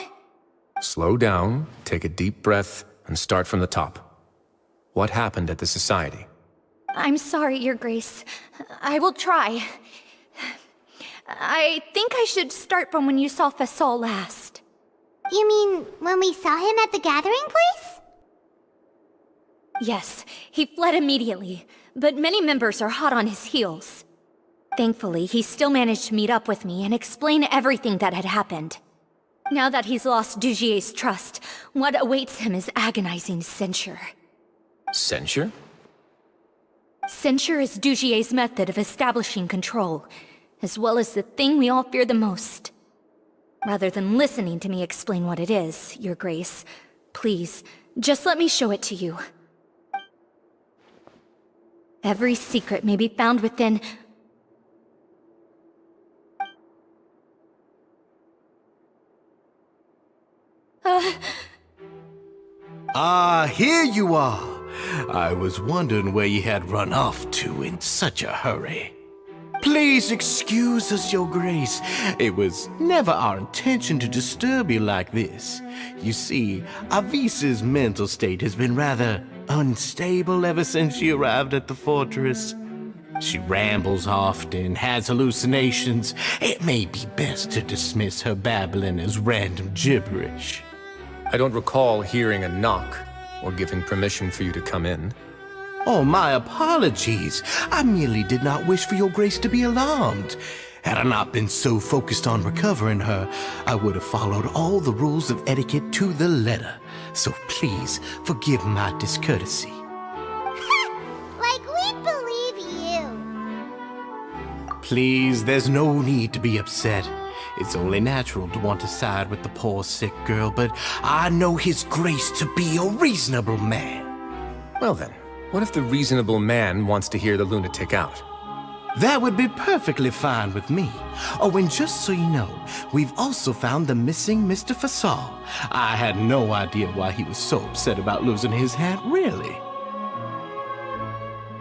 Slow down, take a deep breath, and start from the top. What happened at the Society? I'm sorry, Your Grace. I will try. I think I should start from when you saw Fasol last. You mean when we saw him at the gathering place? Yes, he fled immediately, but many members are hot on his heels. Thankfully, he still managed to meet up with me and explain everything that had happened. Now that he's lost Dugier's trust, what awaits him is agonizing censure. Censure? Censure is Dugier's method of establishing control, as well as the thing we all fear the most. Rather than listening to me explain what it is, Your Grace, please, just let me show it to you. Every secret may be found within... Here you are. I was wondering where you had run off to in such a hurry. Please excuse us, Your Grace. It was never our intention to disturb you like this. You see, Avisa's mental state has been rather unstable ever since she arrived at the fortress. She rambles often, has hallucinations. It may be best to dismiss her babbling as random gibberish. I don't recall hearing a knock or giving permission for you to come in. Oh, my apologies. I merely did not wish for Your Grace to be alarmed. Had I not been so focused on recovering her, I would have followed all the rules of etiquette to the letter. So please, forgive my discourtesy. Like we'd believe you. Please, there's no need to be upset. It's only natural to want to side with the poor sick girl, but I know His Grace to be a reasonable man. Well then, what if the reasonable man wants to hear the lunatic out? That would be perfectly fine with me. Oh, and just so you know, we've also found the missing Mr. Fasol. I had no idea why he was so upset about losing his hat, really.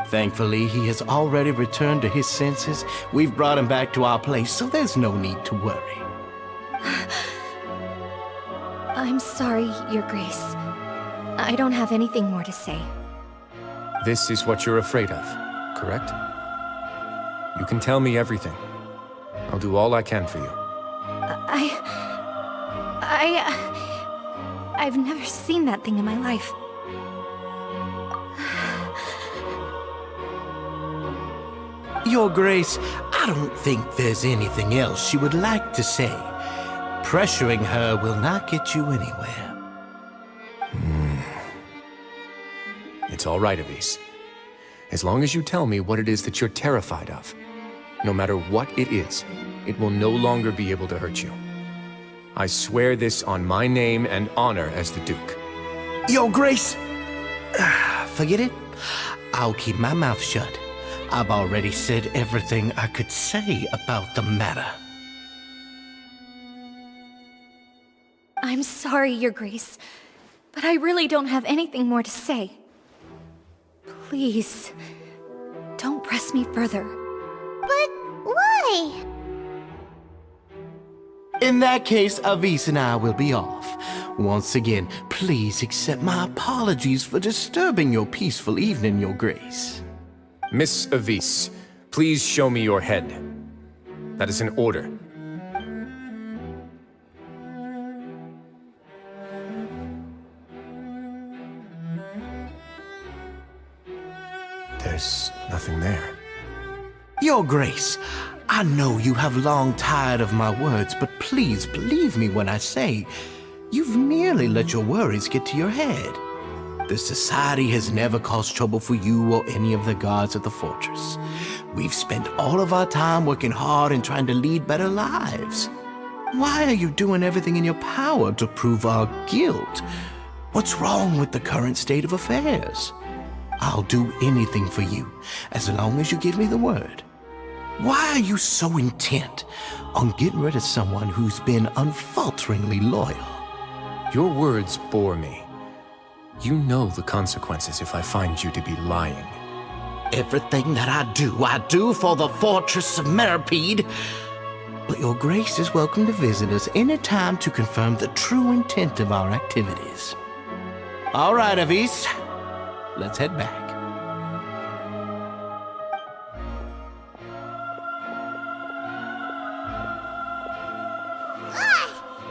Thankfully, he has already returned to his senses. We've brought him back to our place, so there's no need to worry. I'm sorry, Your Grace. I don't have anything more to say. This is what you're afraid of, correct? You can tell me everything. I'll do all I can for you. I've never seen that thing in my life. Your Grace, I don't think there's anything else she would like to say. Pressuring her will not get you anywhere. It's all right, Avise. As long as you tell me what it is that you're terrified of, no matter what it is, it will no longer be able to hurt you. I swear this on my name and honor as the Duke. Your Grace! Forget it. I'll keep my mouth shut. I've already said everything I could say about the matter. I'm sorry, Your Grace, but I really don't have anything more to say. Please, don't press me further. But why? In that case, Avise and I will be off. Once again, please accept my apologies for disturbing your peaceful evening, Your Grace. Miss Avise, please show me your head. That is an order. There's nothing there. Your Grace, I know you have long tired of my words, but please believe me when I say you've merely let your worries get to your head. The Society has never caused trouble for you or any of the guards at the fortress. We've spent all of our time working hard and trying to lead better lives. Why are you doing everything in your power to prove our guilt? What's wrong with the current state of affairs? I'll do anything for you, as long as you give me the word. Why are you so intent on getting rid of someone who's been unfalteringly loyal? Your words bore me. You know the consequences if I find you to be lying. Everything that I do for the Fortress of Meripede. But your grace is welcome to visit us any time to confirm the true intent of our activities. All right, Avis. Let's head back.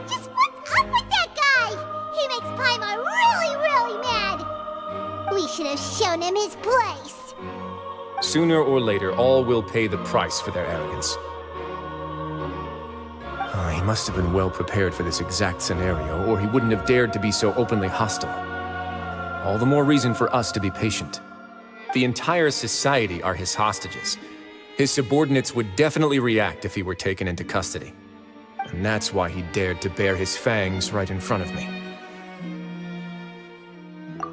Just what's up with that guy? He makes Paimon really, really mad. We should have shown him his place. Sooner or later, all will pay the price for their arrogance. He must have been well prepared for this exact scenario, or he wouldn't have dared to be so openly hostile. All the more reason for us to be patient. The entire society are his hostages. His subordinates would definitely react if he were taken into custody. And that's why he dared to bare his fangs right in front of me.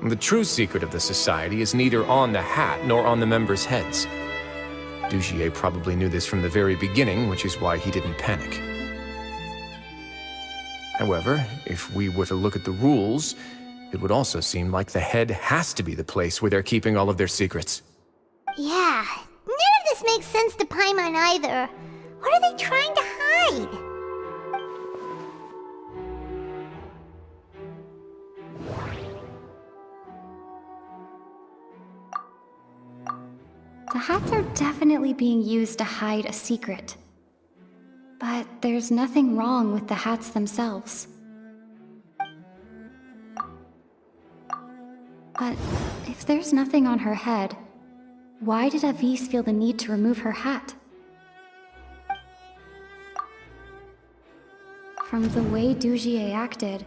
The true secret of the society is neither on the hat nor on the members' heads. Dugier probably knew this from the very beginning, which is why he didn't panic. However, if we were to look at the rules, it would also seem like the head has to be the place where they're keeping all of their secrets. Yeah, none of this makes sense to Paimon either. What are they trying to hide? The hats are definitely being used to hide a secret. But there's nothing wrong with the hats themselves. But if there's nothing on her head, why did Avis feel the need to remove her hat? From the way Dugier acted,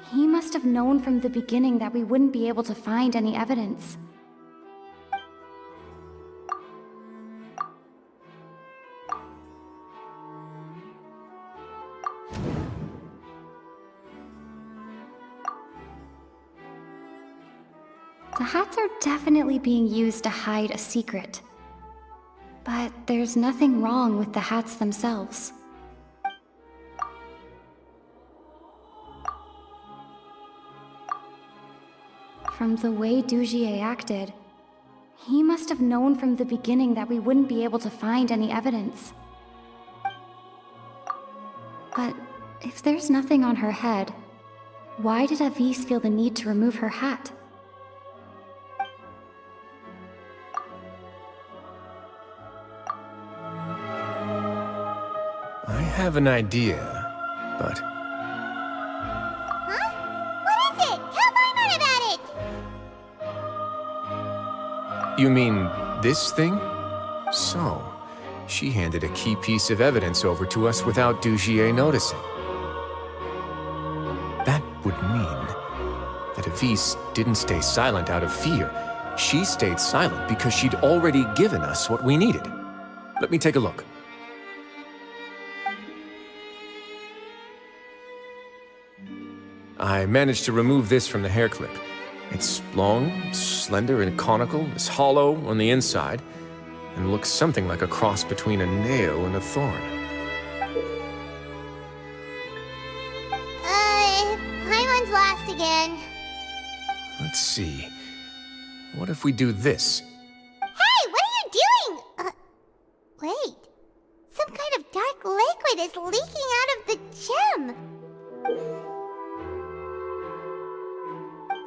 he must have known from the beginning that we wouldn't be able to find any evidence. The hats are definitely being used to hide a secret. But there's nothing wrong with the hats themselves. From the way Dugier acted, he must have known from the beginning that we wouldn't be able to find any evidence. But if there's nothing on her head, why did Avis feel the need to remove her hat? I have an idea, but... Huh? What is it? Tell Paimon about it! You mean this thing? So, she handed a key piece of evidence over to us without Dugier noticing. That would mean that Avis didn't stay silent out of fear. She stayed silent because she'd already given us what we needed. Let me take a look. I managed to remove this from the hair clip. It's long, slender, and conical, is hollow on the inside, and looks something like a cross between a nail and a thorn. Paimon's lost again. Let's see. What if we do this? Hey, what are you doing? Wait. Some kind of dark liquid is leaking out of the gem.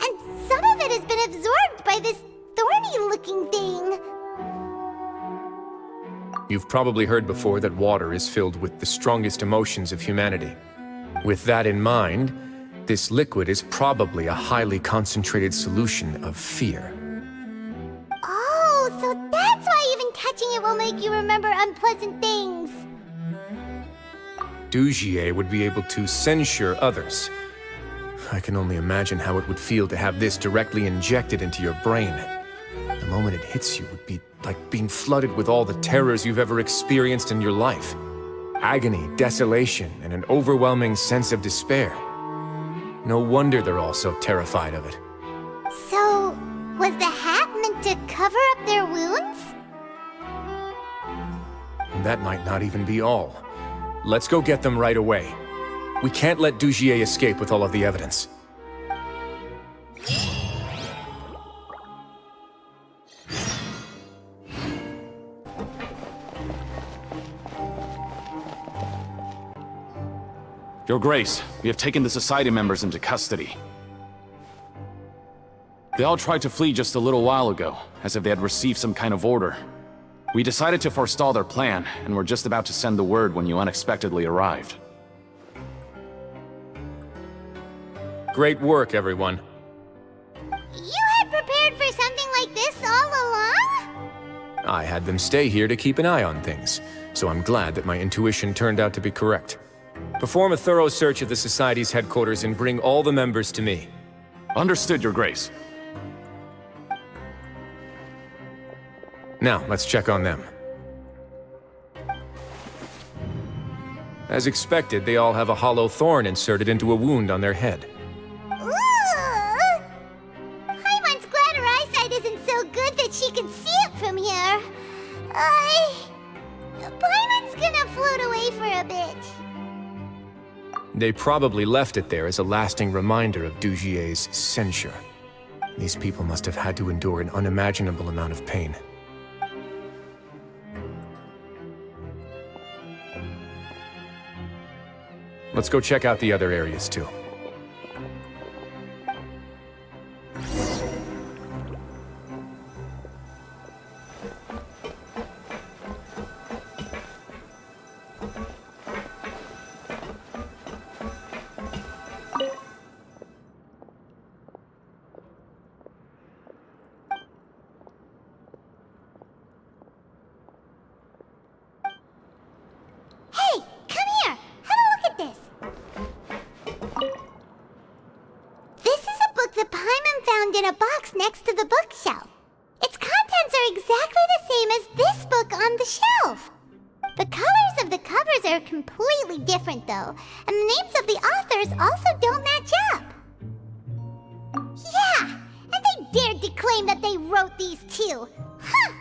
And some of it has been absorbed by this thorny-looking thing. You've probably heard before that water is filled with the strongest emotions of humanity. With that in mind, this liquid is probably a highly concentrated solution of fear. Oh, so that's why even touching it will make you remember unpleasant things. Dugier would be able to censure others. I can only imagine how it would feel to have this directly injected into your brain. The moment it hits you would be like being flooded with all the terrors you've ever experienced in your life. Agony, desolation, and an overwhelming sense of despair. No wonder they're all so terrified of it. So, was the hat meant to cover up their wounds? That might not even be all. Let's go get them right away. We can't let Dugier escape with all of the evidence. Your Grace, we have taken the Society members into custody. They all tried to flee just a little while ago, as if they had received some kind of order. We decided to forestall their plan, and were just about to send the word when you unexpectedly arrived. Great work, everyone. You had prepared for something like this all along? I had them stay here to keep an eye on things, so I'm glad that my intuition turned out to be correct. Perform a thorough search of the Society's headquarters and bring all the members to me. Understood, Your Grace. Now, let's check on them. As expected, they all have a hollow thorn inserted into a wound on their head. Ooh! Paimon's glad her eyesight isn't so good that she can see it from here. Paimon's gonna float away for a bit. They probably left it there as a lasting reminder of Dugier's censure. These people must have had to endure an unimaginable amount of pain. Let's go check out the other areas, too. Hey, come here! Have a look at this! This is a book that Paimon found in a box next to the bookshelf. Its contents are exactly the same as this book on the shelf. The colors of the covers are completely different, though, and the names of the authors also don't match up. Yeah, and they dared to claim that they wrote these too. Huh!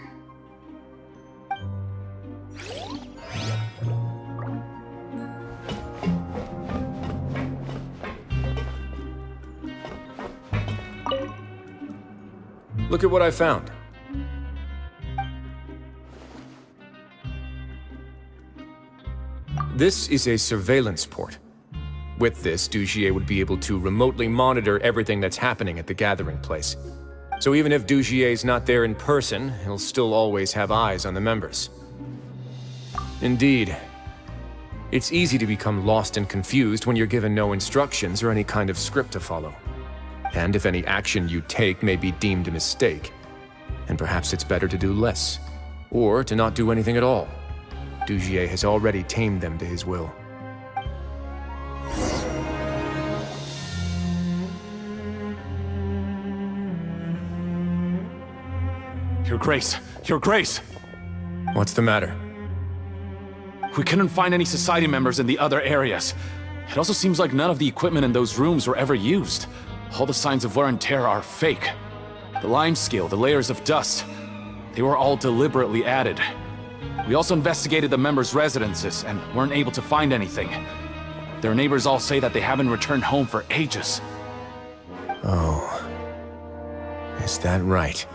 Look at what I found. This is a surveillance port. With this, Dugier would be able to remotely monitor everything that's happening at the gathering place. So even if Dugier's not there in person, he'll still always have eyes on the members. Indeed. It's easy to become lost and confused when you're given no instructions or any kind of script to follow. And if any action you take may be deemed a mistake, then perhaps it's better to do less, or to not do anything at all. Dugier has already tamed them to his will. Your Grace! Your Grace! What's the matter? We couldn't find any Society members in the other areas. It also seems like none of the equipment in those rooms were ever used. All the signs of wear and tear are fake. The lime scale, the layers of dust, they were all deliberately added. We also investigated the members' residences and weren't able to find anything. Their neighbors all say that they haven't returned home for ages. Oh. Is that right?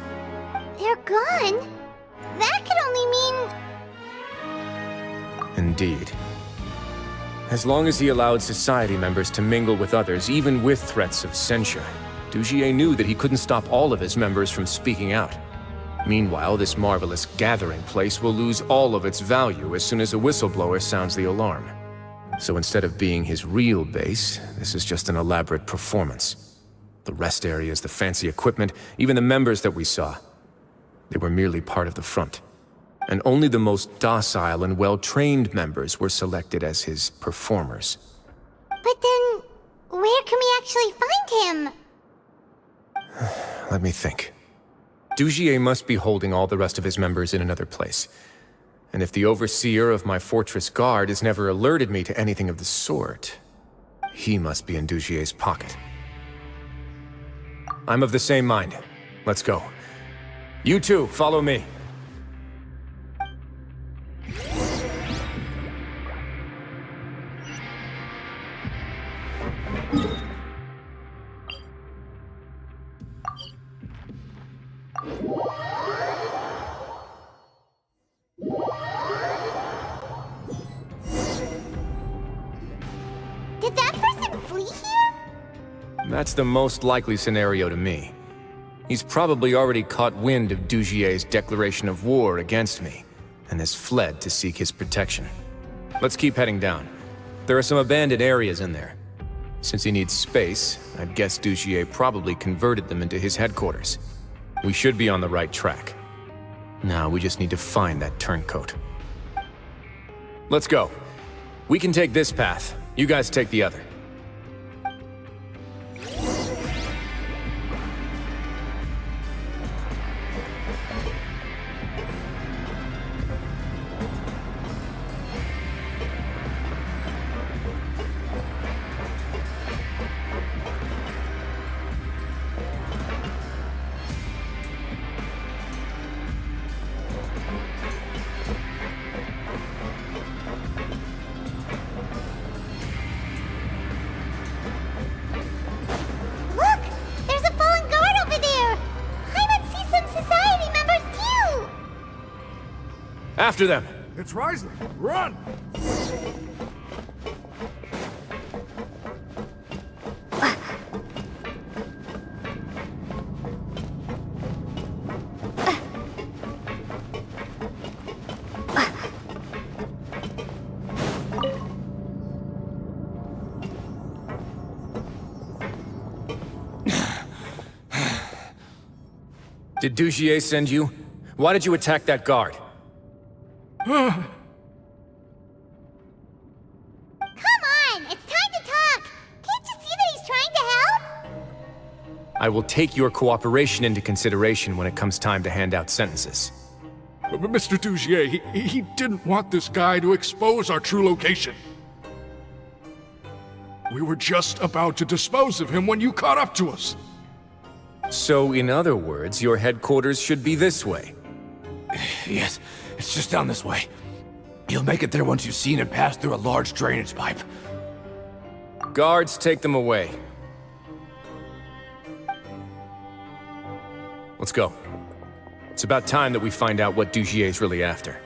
They're gone? That could only mean... Indeed. As long as he allowed Society members to mingle with others, even with threats of censure, Dugier knew that he couldn't stop all of his members from speaking out. Meanwhile, this marvelous gathering place will lose all of its value as soon as a whistleblower sounds the alarm. So instead of being his real base, this is just an elaborate performance. The rest areas, the fancy equipment, even the members that we saw, they were merely part of the front. And only the most docile and well-trained members were selected as his performers. But then, where can we actually find him? Let me think. Dugier must be holding all the rest of his members in another place. And if the overseer of my fortress guard has never alerted me to anything of the sort, he must be in Dugier's pocket. I'm of the same mind. Let's go. You two, follow me. Did that person flee here? That's the most likely scenario to me. He's probably already caught wind of Dugier's declaration of war against me, and has fled to seek his protection. Let's keep heading down. There are some abandoned areas in there. Since he needs space, I'd guess Dugier probably converted them into his headquarters. We should be on the right track. Now we just need to find that turncoat. Let's go. We can take this path. You guys take the other. After them! It's Wriothesley! Run! Did Dugier send you? Why did you attack that guard? Come on! It's time to talk! Can't you see that he's trying to help? I will take your cooperation into consideration when it comes time to hand out sentences. But Mr. Dugier, he didn't want this guy to expose our true location. We were just about to dispose of him when you caught up to us. So, in other words, your headquarters should be this way? Yes, it's just down this way. You'll make it there once you've seen it pass through a large drainage pipe. Guards, take them away. Let's go. It's about time that we find out what Dugier's really after.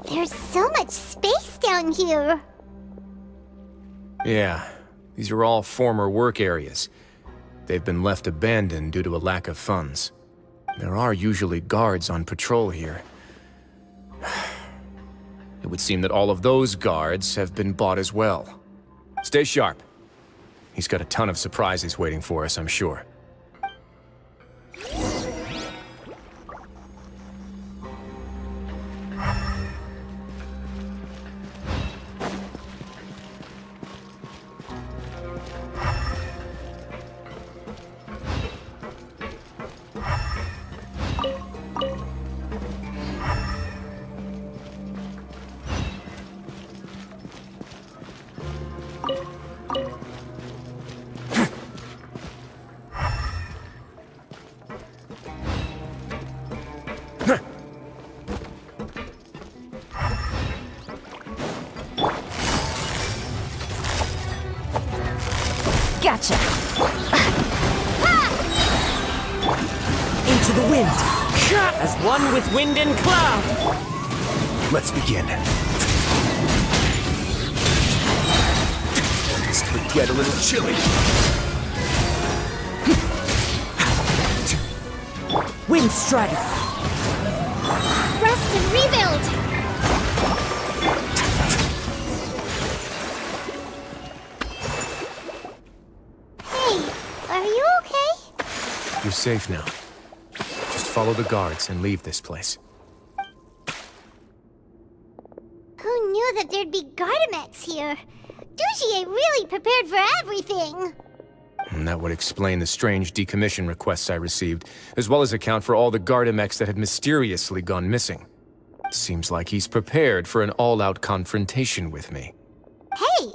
There's so much space down here. Yeah, these are all former work areas. They've been left abandoned due to a lack of funds. There are usually guards on patrol here. It would seem that all of those guards have been bought as well. Stay sharp. He's got a ton of surprises waiting for us, I'm sure. Gotcha! Into the wind! As one with wind and cloud! Let's begin. This could get a little chilly. Wind Strider! Rest and rebuild! Hey, are you okay? You're safe now. Just follow the guards and leave this place. Who knew that there'd be Gardamex here? Dugier really prepared for everything! And that would explain the strange decommission requests I received, as well as account for all the Gardamex that had mysteriously gone missing. Seems like he's prepared for an all-out confrontation with me. Hey,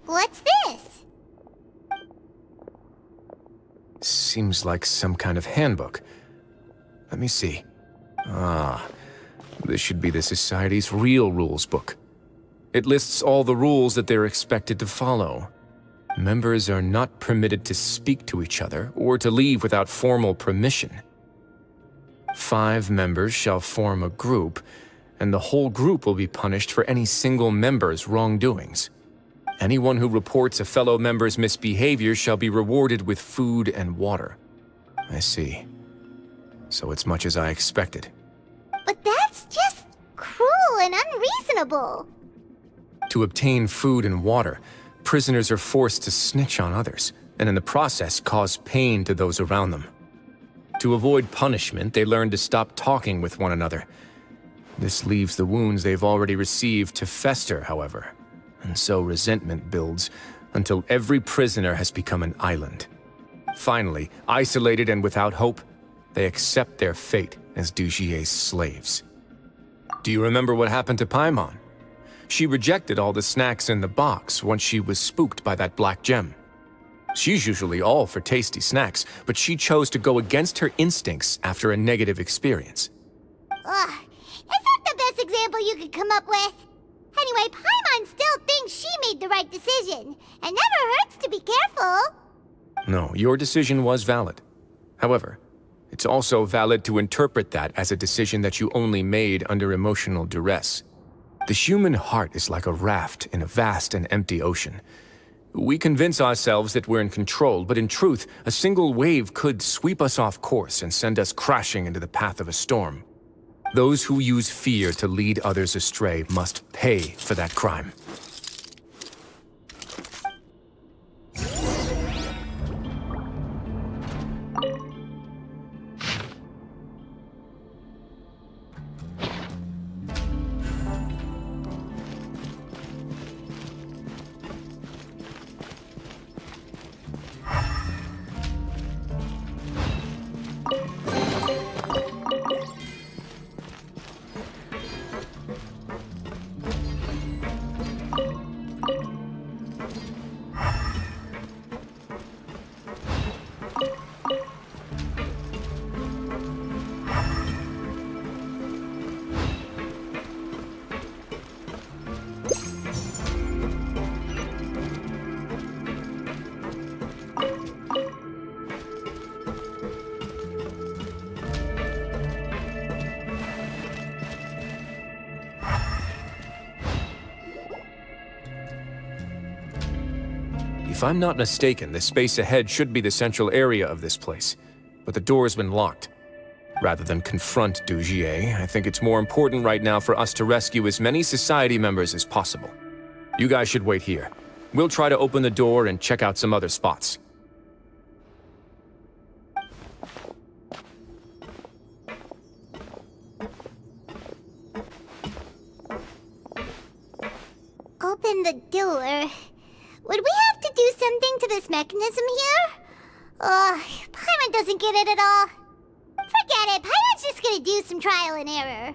what's this? Seems like some kind of handbook. Let me see. Ah, this should be the Society's real rules book. It lists all the rules that they're expected to follow. Members are not permitted to speak to each other or to leave without formal permission. 5 members shall form a group, and the whole group will be punished for any single member's wrongdoings. Anyone who reports a fellow member's misbehavior shall be rewarded with food and water. I see. So it's much as I expected. But that's just cruel and unreasonable. To obtain food and water, prisoners are forced to snitch on others, and in the process cause pain to those around them. To avoid punishment, they learn to stop talking with one another. This leaves the wounds they've already received to fester, however, and so resentment builds until every prisoner has become an island. Finally, isolated and without hope, they accept their fate as Dugier's slaves. Do you remember what happened to Paimon? She rejected all the snacks in the box once she was spooked by that black gem. She's usually all for tasty snacks, but she chose to go against her instincts after a negative experience. Ugh, is that the best example you could come up with? Anyway, Paimon still thinks she made the right decision, and never hurts to be careful. No, your decision was valid. However, it's also valid to interpret that as a decision that you only made under emotional duress. The human heart is like a raft in a vast and empty ocean. We convince ourselves that we're in control, but in truth, a single wave could sweep us off course and send us crashing into the path of a storm. Those who use fear to lead others astray must pay for that crime. If I'm not mistaken, the space ahead should be the central area of this place, but the door's been locked. Rather than confront Dugier, I think it's more important right now for us to rescue as many Society members as possible. You guys should wait here. We'll try to open the door and check out some other spots. Open the door. Would we have to do something to this mechanism here? Paimon doesn't get it at all. Forget it, Paimon's just gonna do some trial and error.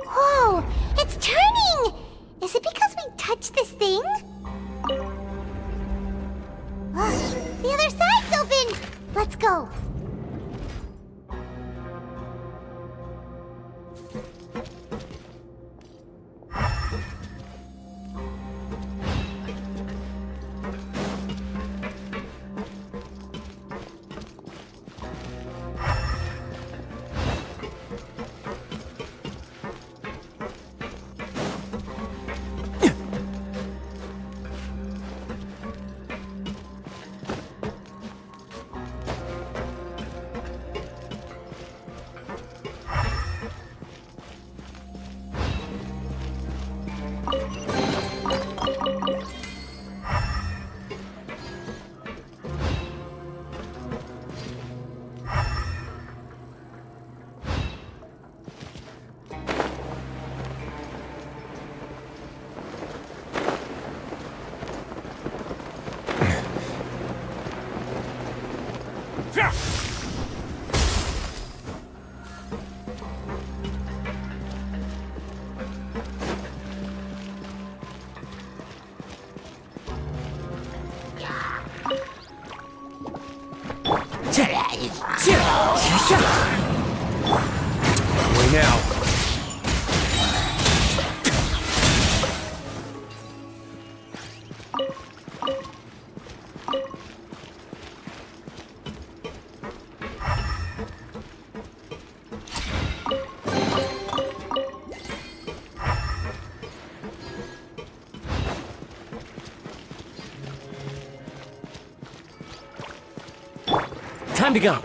Whoa, it's turning! Is it because we touched this thing? The other side's open! Way now. Time to go.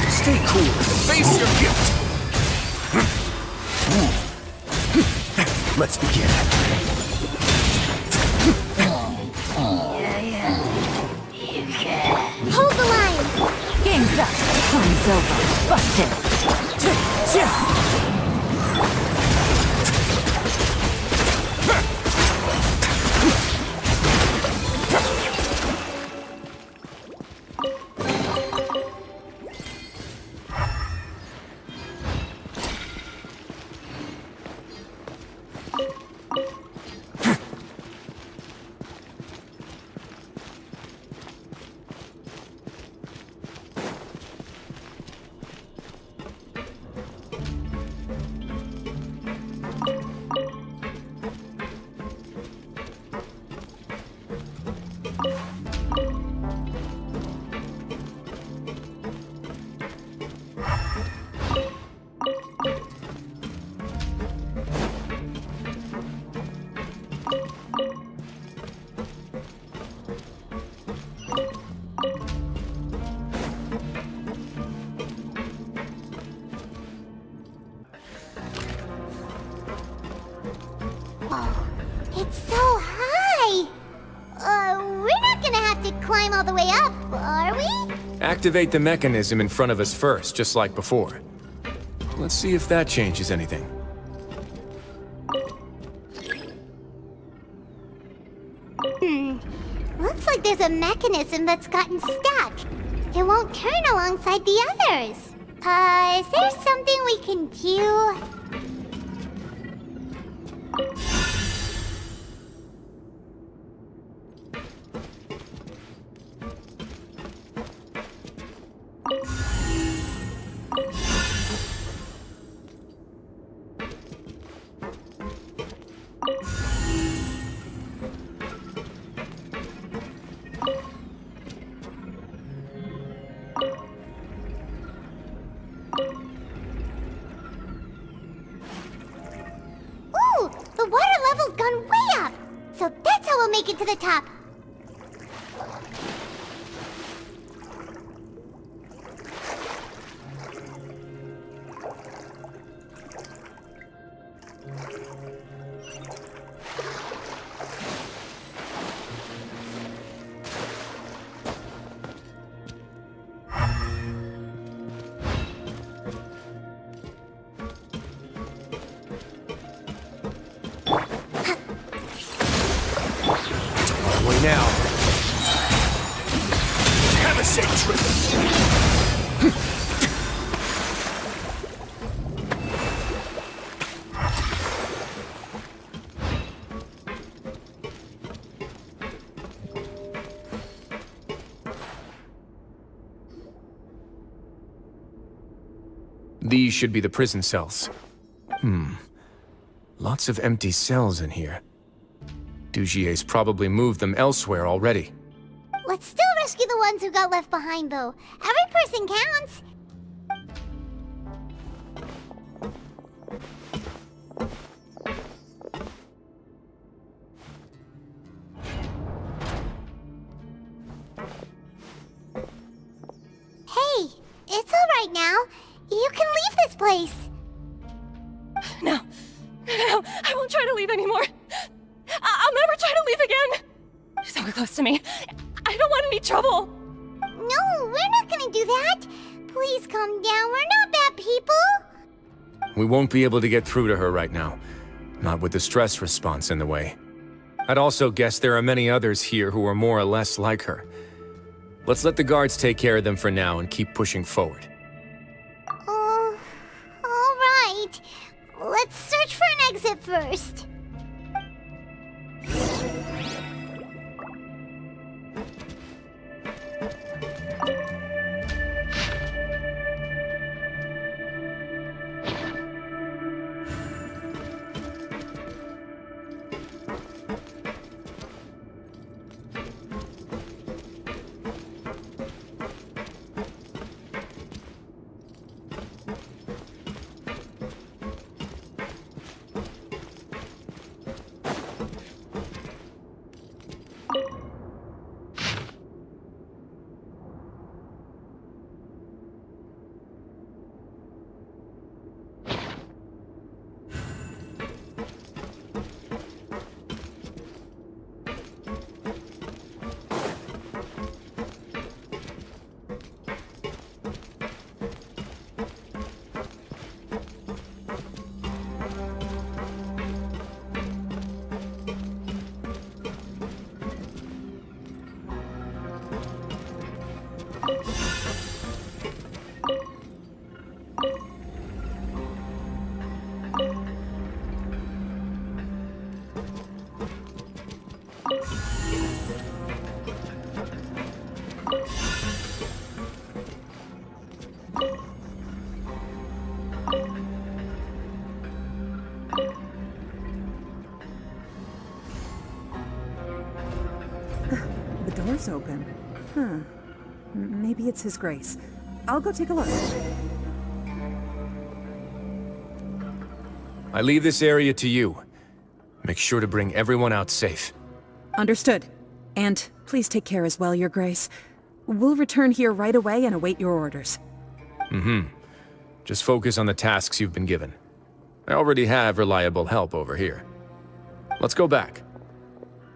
Stay cool. Face your guilt. Let's begin. Hold the line! Game's up. Time's over. Busted. It's so high! We're not gonna have to climb all the way up, are we? Activate the mechanism in front of us first, just like before. Let's see if that changes anything. Looks like there's a mechanism that's gotten stuck. It won't turn alongside the others. Is there something we can do? Ooh, the water level's gone way up. So that's how we'll make it to the top. Now. Have a safe trip. These should be the prison cells. Lots of empty cells in here. Dugier's probably moved them elsewhere already. Let's still rescue the ones who got left behind, though. Every person counts. Hey, it's all right now. You can leave this place. No, I won't try to leave anymore. I'll never try to leave again! Don't close to me. I don't want any trouble! No, we're not gonna do that! Please calm down, we're not bad people! We won't be able to get through to her right now. Not with the stress response in the way. I'd also guess there are many others here who are more or less like her. Let's let the guards take care of them for now and keep pushing forward. Alright. Let's search for an exit first. door's open. Maybe it's His Grace. I'll go take a look. I leave this area to you. Make sure to bring everyone out safe. Understood. And please take care as well, Your Grace. We'll return here right away and await your orders. Just focus on the tasks you've been given. I already have reliable help over here. Let's go back.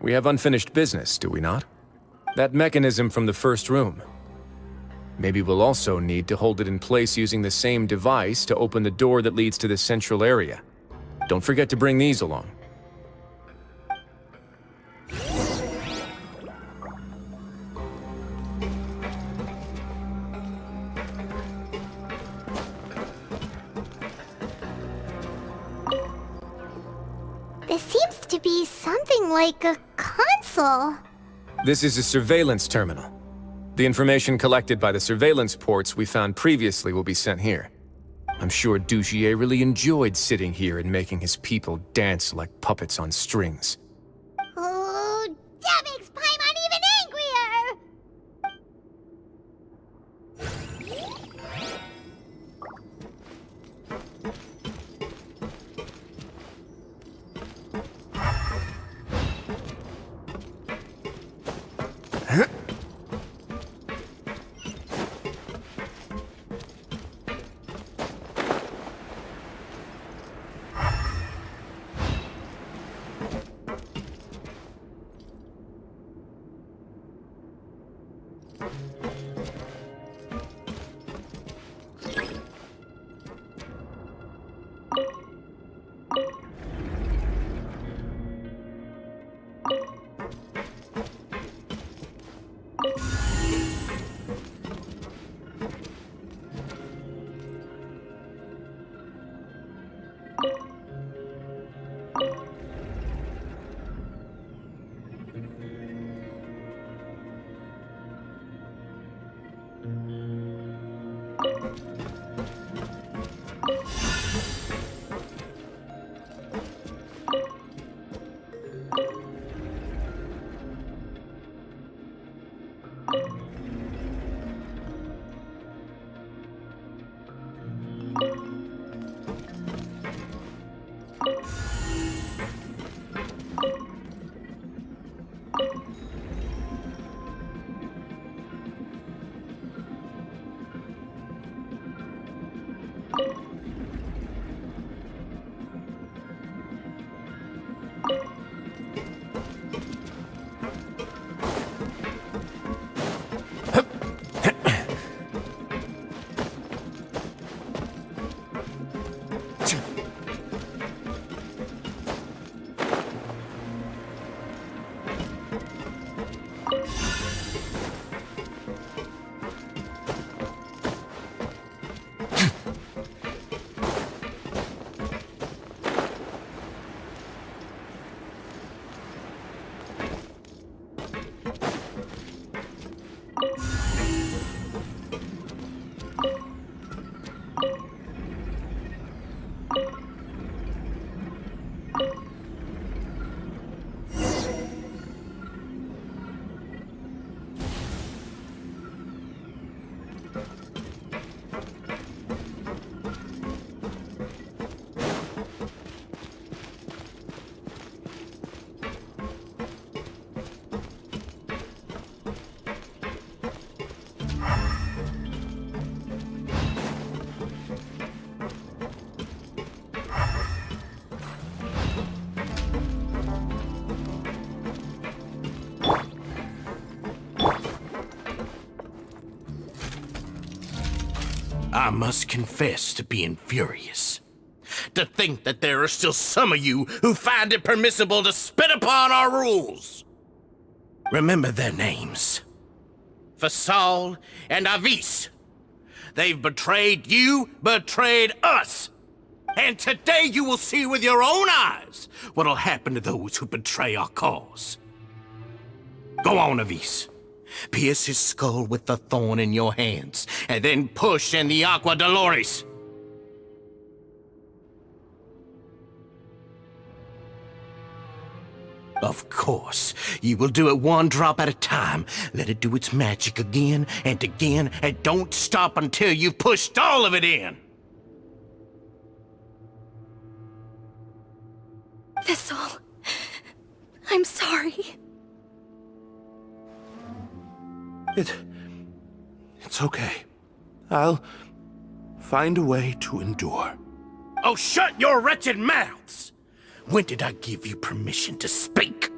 We have unfinished business, do we not? That mechanism from the first room. Maybe we'll also need to hold it in place using the same device to open the door that leads to the central area. Don't forget to bring these along. This seems to be something like a console. This is a surveillance terminal. The information collected by the surveillance ports we found previously will be sent here. I'm sure Dugier really enjoyed sitting here and making his people dance like puppets on strings. Oh, that makes Paimon even angrier! I must confess to being furious. To think that there are still some of you who find it permissible to spit upon our rules. Remember their names. Fasal and Avis. They've betrayed you, betrayed us. And today you will see with your own eyes what'll happen to those who betray our cause. Go on, Avis. Pierce his skull with the thorn in your hands, and then push in the Aqua Dolores. Of course. You will do it one drop at a time. Let it do its magic again, and don't stop until you've pushed all of it in. Thistle, I'm sorry. It's okay. I'll find a way to endure. Oh, shut your wretched mouths! When did I give you permission to speak?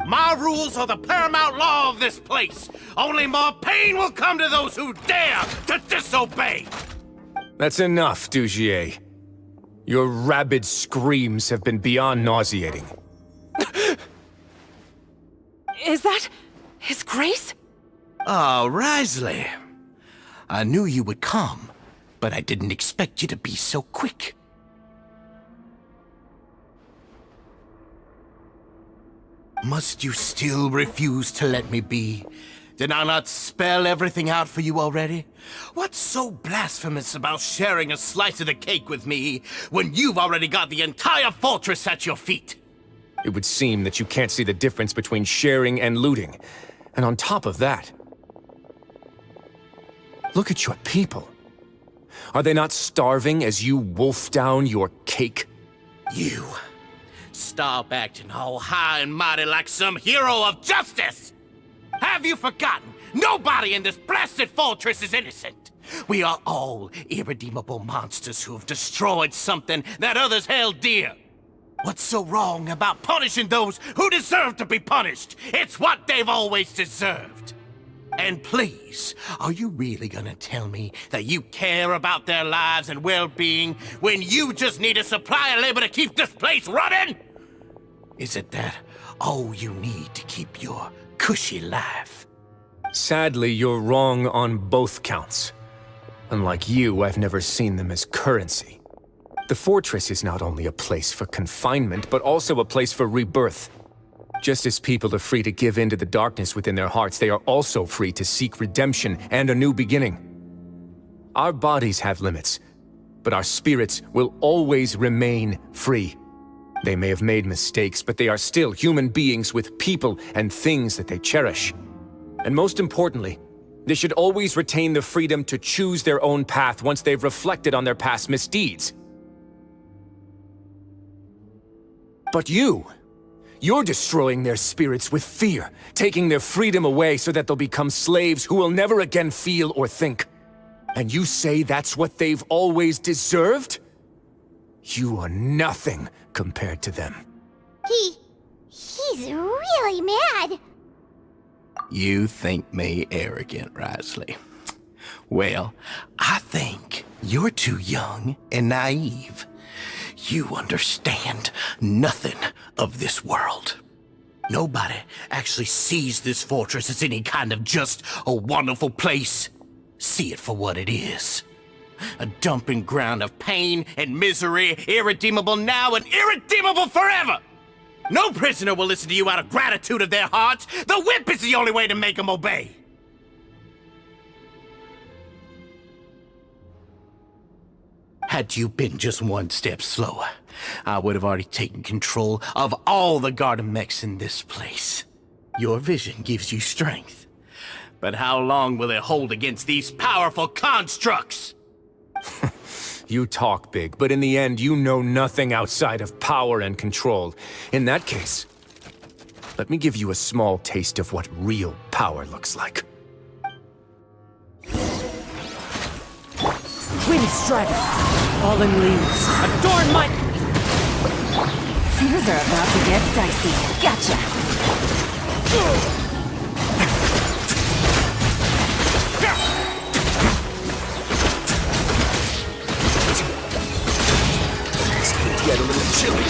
My rules are the paramount law of this place. Only more pain will come to those who dare to disobey. That's enough, Dugier. Your rabid screams have been beyond nauseating. Is that His Grace? Oh, Wriothesley. I knew you would come, but I didn't expect you to be so quick. Must you still refuse to let me be? Did I not spell everything out for you already? What's so blasphemous about sharing a slice of the cake with me when you've already got the entire fortress at your feet? It would seem that you can't see the difference between sharing and looting. And on top of that, look at your people. Are they not starving as you wolf down your cake? You stop acting all high and mighty like some hero of justice! Have you forgotten? Nobody in this blasted fortress is innocent. We are all irredeemable monsters who have destroyed something that others held dear. What's so wrong about punishing those who deserve to be punished? It's what they've always deserved. And please, are you really gonna tell me that you care about their lives and well-being when you just need a supply of labor to keep this place running? Is it that all you need to keep your cushy life? Sadly, you're wrong on both counts. Unlike you, I've never seen them as currency. The fortress is not only a place for confinement, but also a place for rebirth. Just as people are free to give in to the darkness within their hearts, they are also free to seek redemption and a new beginning. Our bodies have limits, but our spirits will always remain free. They may have made mistakes, but they are still human beings with people and things that they cherish. And most importantly, they should always retain the freedom to choose their own path once they've reflected on their past misdeeds. But you're destroying their spirits with fear, taking their freedom away so that they'll become slaves who will never again feel or think. And you say that's what they've always deserved? You are nothing compared to them. He's really mad. You think me arrogant, Wriothesley. Well, I think you're too young and naive. You understand nothing of this world. Nobody actually sees this fortress as any kind of just a wonderful place. See it for what it is. A dumping ground of pain and misery, irredeemable now and irredeemable forever! No prisoner will listen to you out of gratitude of their hearts. The whip is the only way to make them obey. Had you been just one step slower, I would have already taken control of all the garden mechs in this place. Your vision gives you strength. But how long will it hold against these powerful constructs? You talk big, but in the end, you know nothing outside of power and control. In that case, let me give you a small taste of what real power looks like. Wind strider, fallen leaves, adorn my... Things are about to get dicey. Gotcha. Get a little chilly.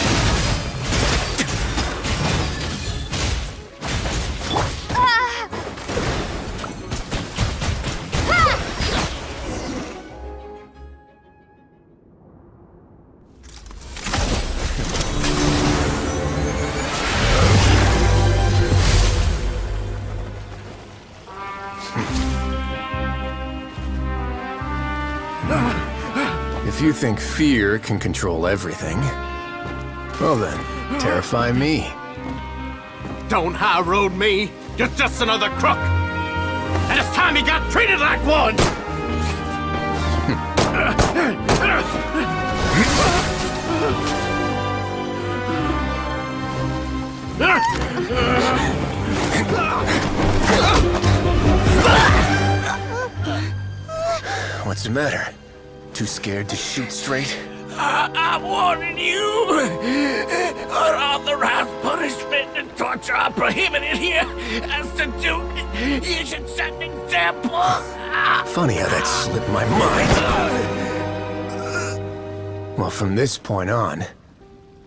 If you think fear can control everything, well then, terrify me. Don't high road me. You're just another crook. And it's time you got treated like one. What's the matter? Too scared to shoot straight? I'm warning you. Unauthorized punishment and torture are prohibited here. As the Duke, you should set an example. Funny how that slipped my mind. Well, from this point on,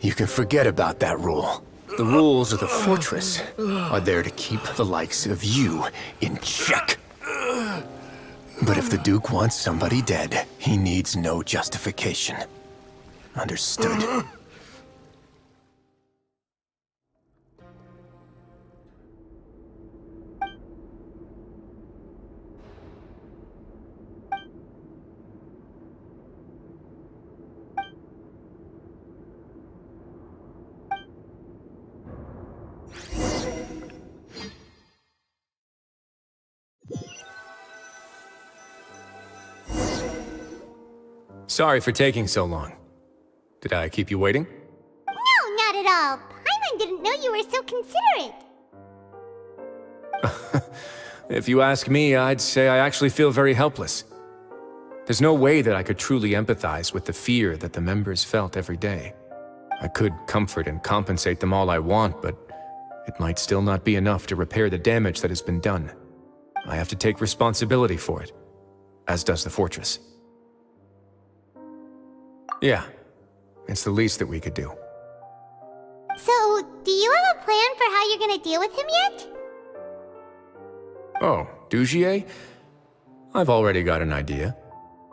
you can forget about that rule. The rules of the fortress are there to keep the likes of you in check. But if the Duke wants somebody dead, he needs no justification. Understood. Sorry for taking so long. Did I keep you waiting? No, not at all. Paimon didn't know you were so considerate. If you ask me, I'd say I actually feel very helpless. There's no way that I could truly empathize with the fear that the members felt every day. I could comfort and compensate them all I want, but it might still not be enough to repair the damage that has been done. I have to take responsibility for it, as does the fortress. Yeah, it's the least that we could do. So, do you have a plan for how you're gonna deal with him yet? Oh, Dugier? I've already got an idea.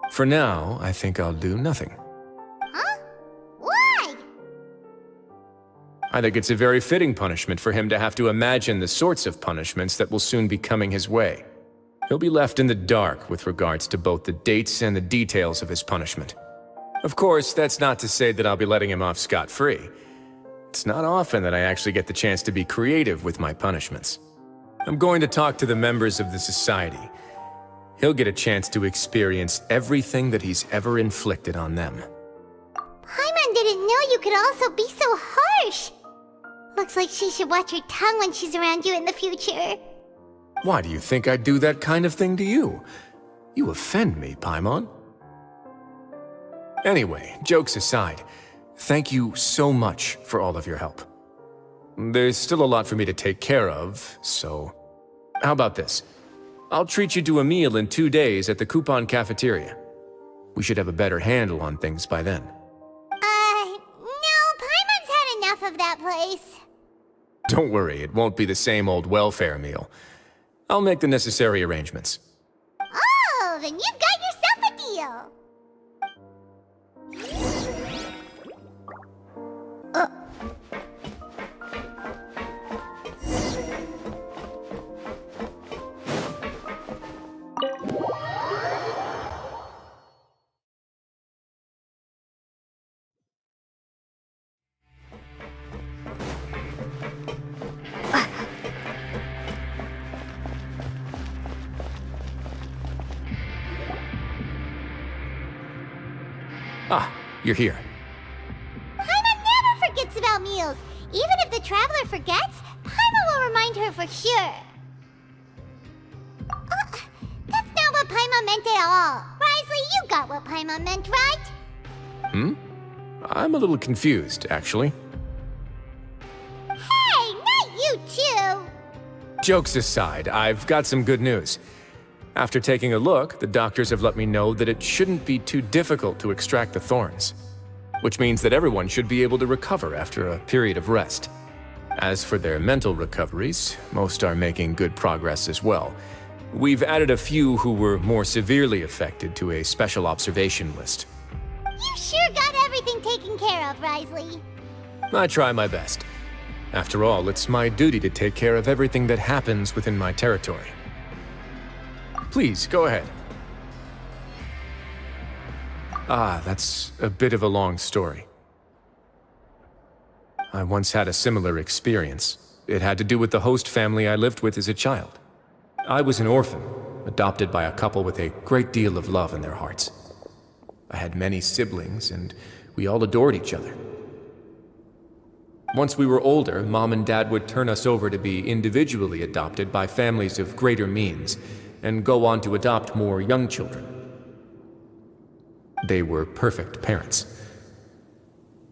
For now, I think I'll do nothing. Huh? Why? I think it's a very fitting punishment for him to have to imagine the sorts of punishments that will soon be coming his way. He'll be left in the dark with regards to both the dates and the details of his punishment. Of course, that's not to say that I'll be letting him off scot-free. It's not often that I actually get the chance to be creative with my punishments. I'm going to talk to the members of the society. He'll get a chance to experience everything that he's ever inflicted on them. Paimon didn't know you could also be so harsh. Looks like she should watch her tongue when she's around you in the future. Why do you think I'd do that kind of thing to you? You offend me, Paimon. Anyway, jokes aside, thank you so much for all of your help. There's still a lot for me to take care of, so... How about this? I'll treat you to a meal in 2 days at the Coupon Cafeteria. We should have a better handle on things by then. No, Paimon's had enough of that place. Don't worry, it won't be the same old welfare meal. I'll make the necessary arrangements. Oh, then you've got yourself a deal. Ah, you're here. Paimon never forgets about meals. Even if the traveler forgets, Paimon will remind her for sure. That's not what Paimon meant at all. Wriothesley, you got what Paimon meant, right? I'm a little confused, actually. Hey, not you too! Jokes aside, I've got some good news. After taking a look, the doctors have let me know that it shouldn't be too difficult to extract the thorns, which means that everyone should be able to recover after a period of rest. As for their mental recoveries, most are making good progress as well. We've added a few who were more severely affected to a special observation list. You sure got everything taken care of, Wriothesley. I try my best. After all, it's my duty to take care of everything that happens within my territory. Please, go ahead. Ah, that's a bit of a long story. I once had a similar experience. it had to do with the host family I lived with as a child. I was an orphan, adopted by a couple with a great deal of love in their hearts. I had many siblings, and we all adored each other. Once we were older, Mom and Dad would turn us over to be individually adopted by families of greater means, and go on to adopt more young children. They were perfect parents.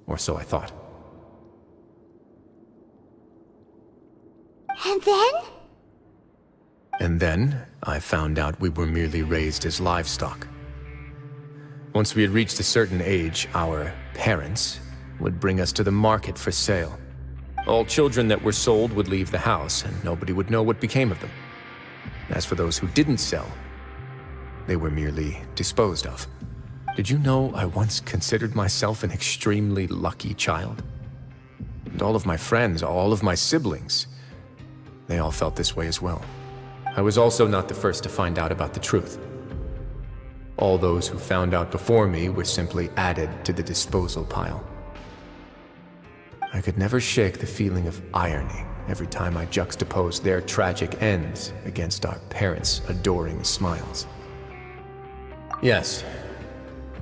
Or so I thought. And then? And then, I found out we were merely raised as livestock. Once we had reached a certain age, our parents would bring us to the market for sale. All children that were sold would leave the house, and nobody would know what became of them. As for those who didn't sell, they were merely disposed of. Did you know I once considered myself an extremely lucky child? And all of my friends, all of my siblings, they all felt this way as well. I was also not the first to find out about the truth. All those who found out before me were simply added to the disposal pile. I could never shake the feeling of irony every time I juxtaposed their tragic ends against our parents' adoring smiles. Yes,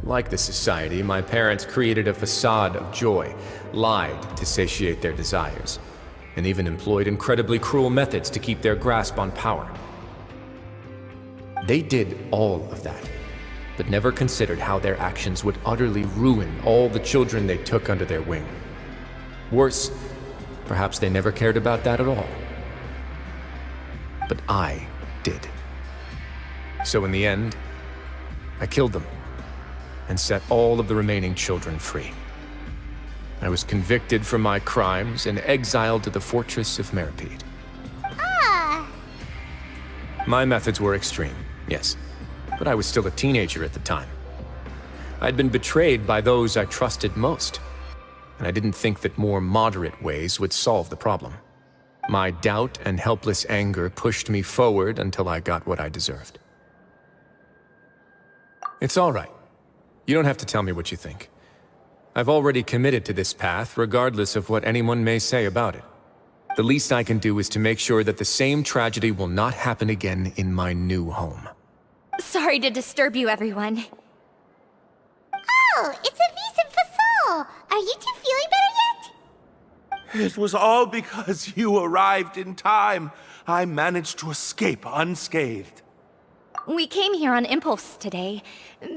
like the society, my parents created a facade of joy, lied to satiate their desires, and even employed incredibly cruel methods to keep their grasp on power. They did all of that, but never considered how their actions would utterly ruin all the children they took under their wing. Worse, perhaps they never cared about that at all. But I did. So in the end, I killed them and set all of the remaining children free. I was convicted for my crimes and exiled to the fortress of Meripede. Ah! My methods were extreme, yes, but I was still a teenager at the time. I'd been betrayed by those I trusted most, and I didn't think that more moderate ways would solve the problem. My doubt and helpless anger pushed me forward until I got what I deserved. It's all right. You don't have to tell me what you think. I've already committed to this path, regardless of what anyone may say about it. The least I can do is to make sure that the same tragedy will not happen again in my new home. Sorry to disturb you, everyone. Oh, it's Avis and Fasol! Are you two feeling better yet? It was all because you arrived in time. I managed to escape unscathed. We came here on impulse today,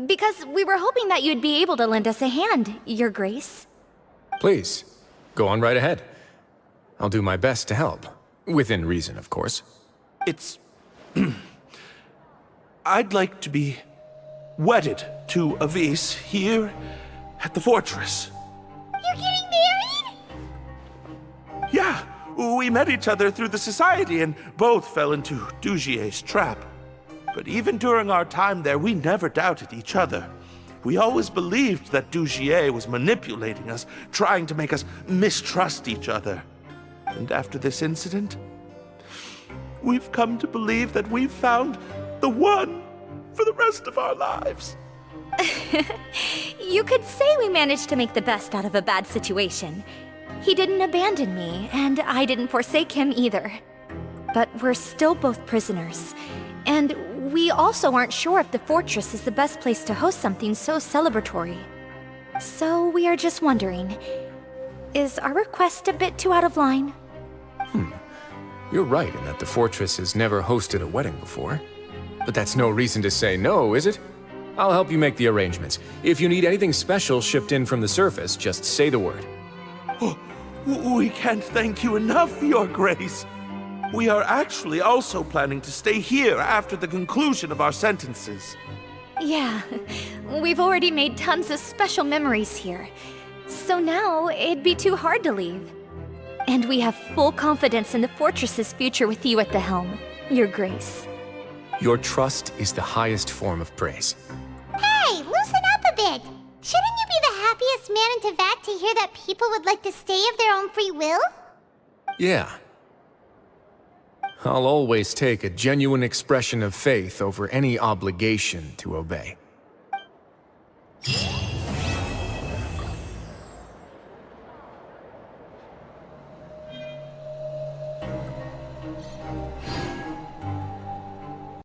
because we were hoping that you'd be able to lend us a hand, Your Grace. Please, go on right ahead. I'll do my best to help. Within reason, of course. It's... I'd like to be wedded to Avis here at the fortress. You're getting married? Yeah, we met each other through the society and both fell into Dugier's trap. But even during our time there, we never doubted each other. We always believed that Dugier was manipulating us, trying to make us mistrust each other. And after this incident, we've come to believe that we've found the one for the rest of our lives. You could say we managed to make the best out of a bad situation. He didn't abandon me, and I didn't forsake him either. But we're still both prisoners, and we also aren't sure if the fortress is the best place to host something so celebratory. So we are just wondering, is our request a bit too out of line? You're right in that the fortress has never hosted a wedding before. But that's no reason to say no, is it? I'll help you make the arrangements. If you need anything special shipped in from the surface, just say the word. Oh, we can't thank you enough, Your Grace. We are actually also planning to stay here after the conclusion of our sentences. Yeah, we've already made tons of special memories here. So now, it'd be too hard to leave. And we have full confidence in the fortress's future with you at the helm, Your Grace. Your trust is the highest form of praise. Hey, loosen up a bit! Shouldn't you be the happiest man in Teyvat to hear that people would like to stay of their own free will? Yeah. I'll always take a genuine expression of faith over any obligation to obey.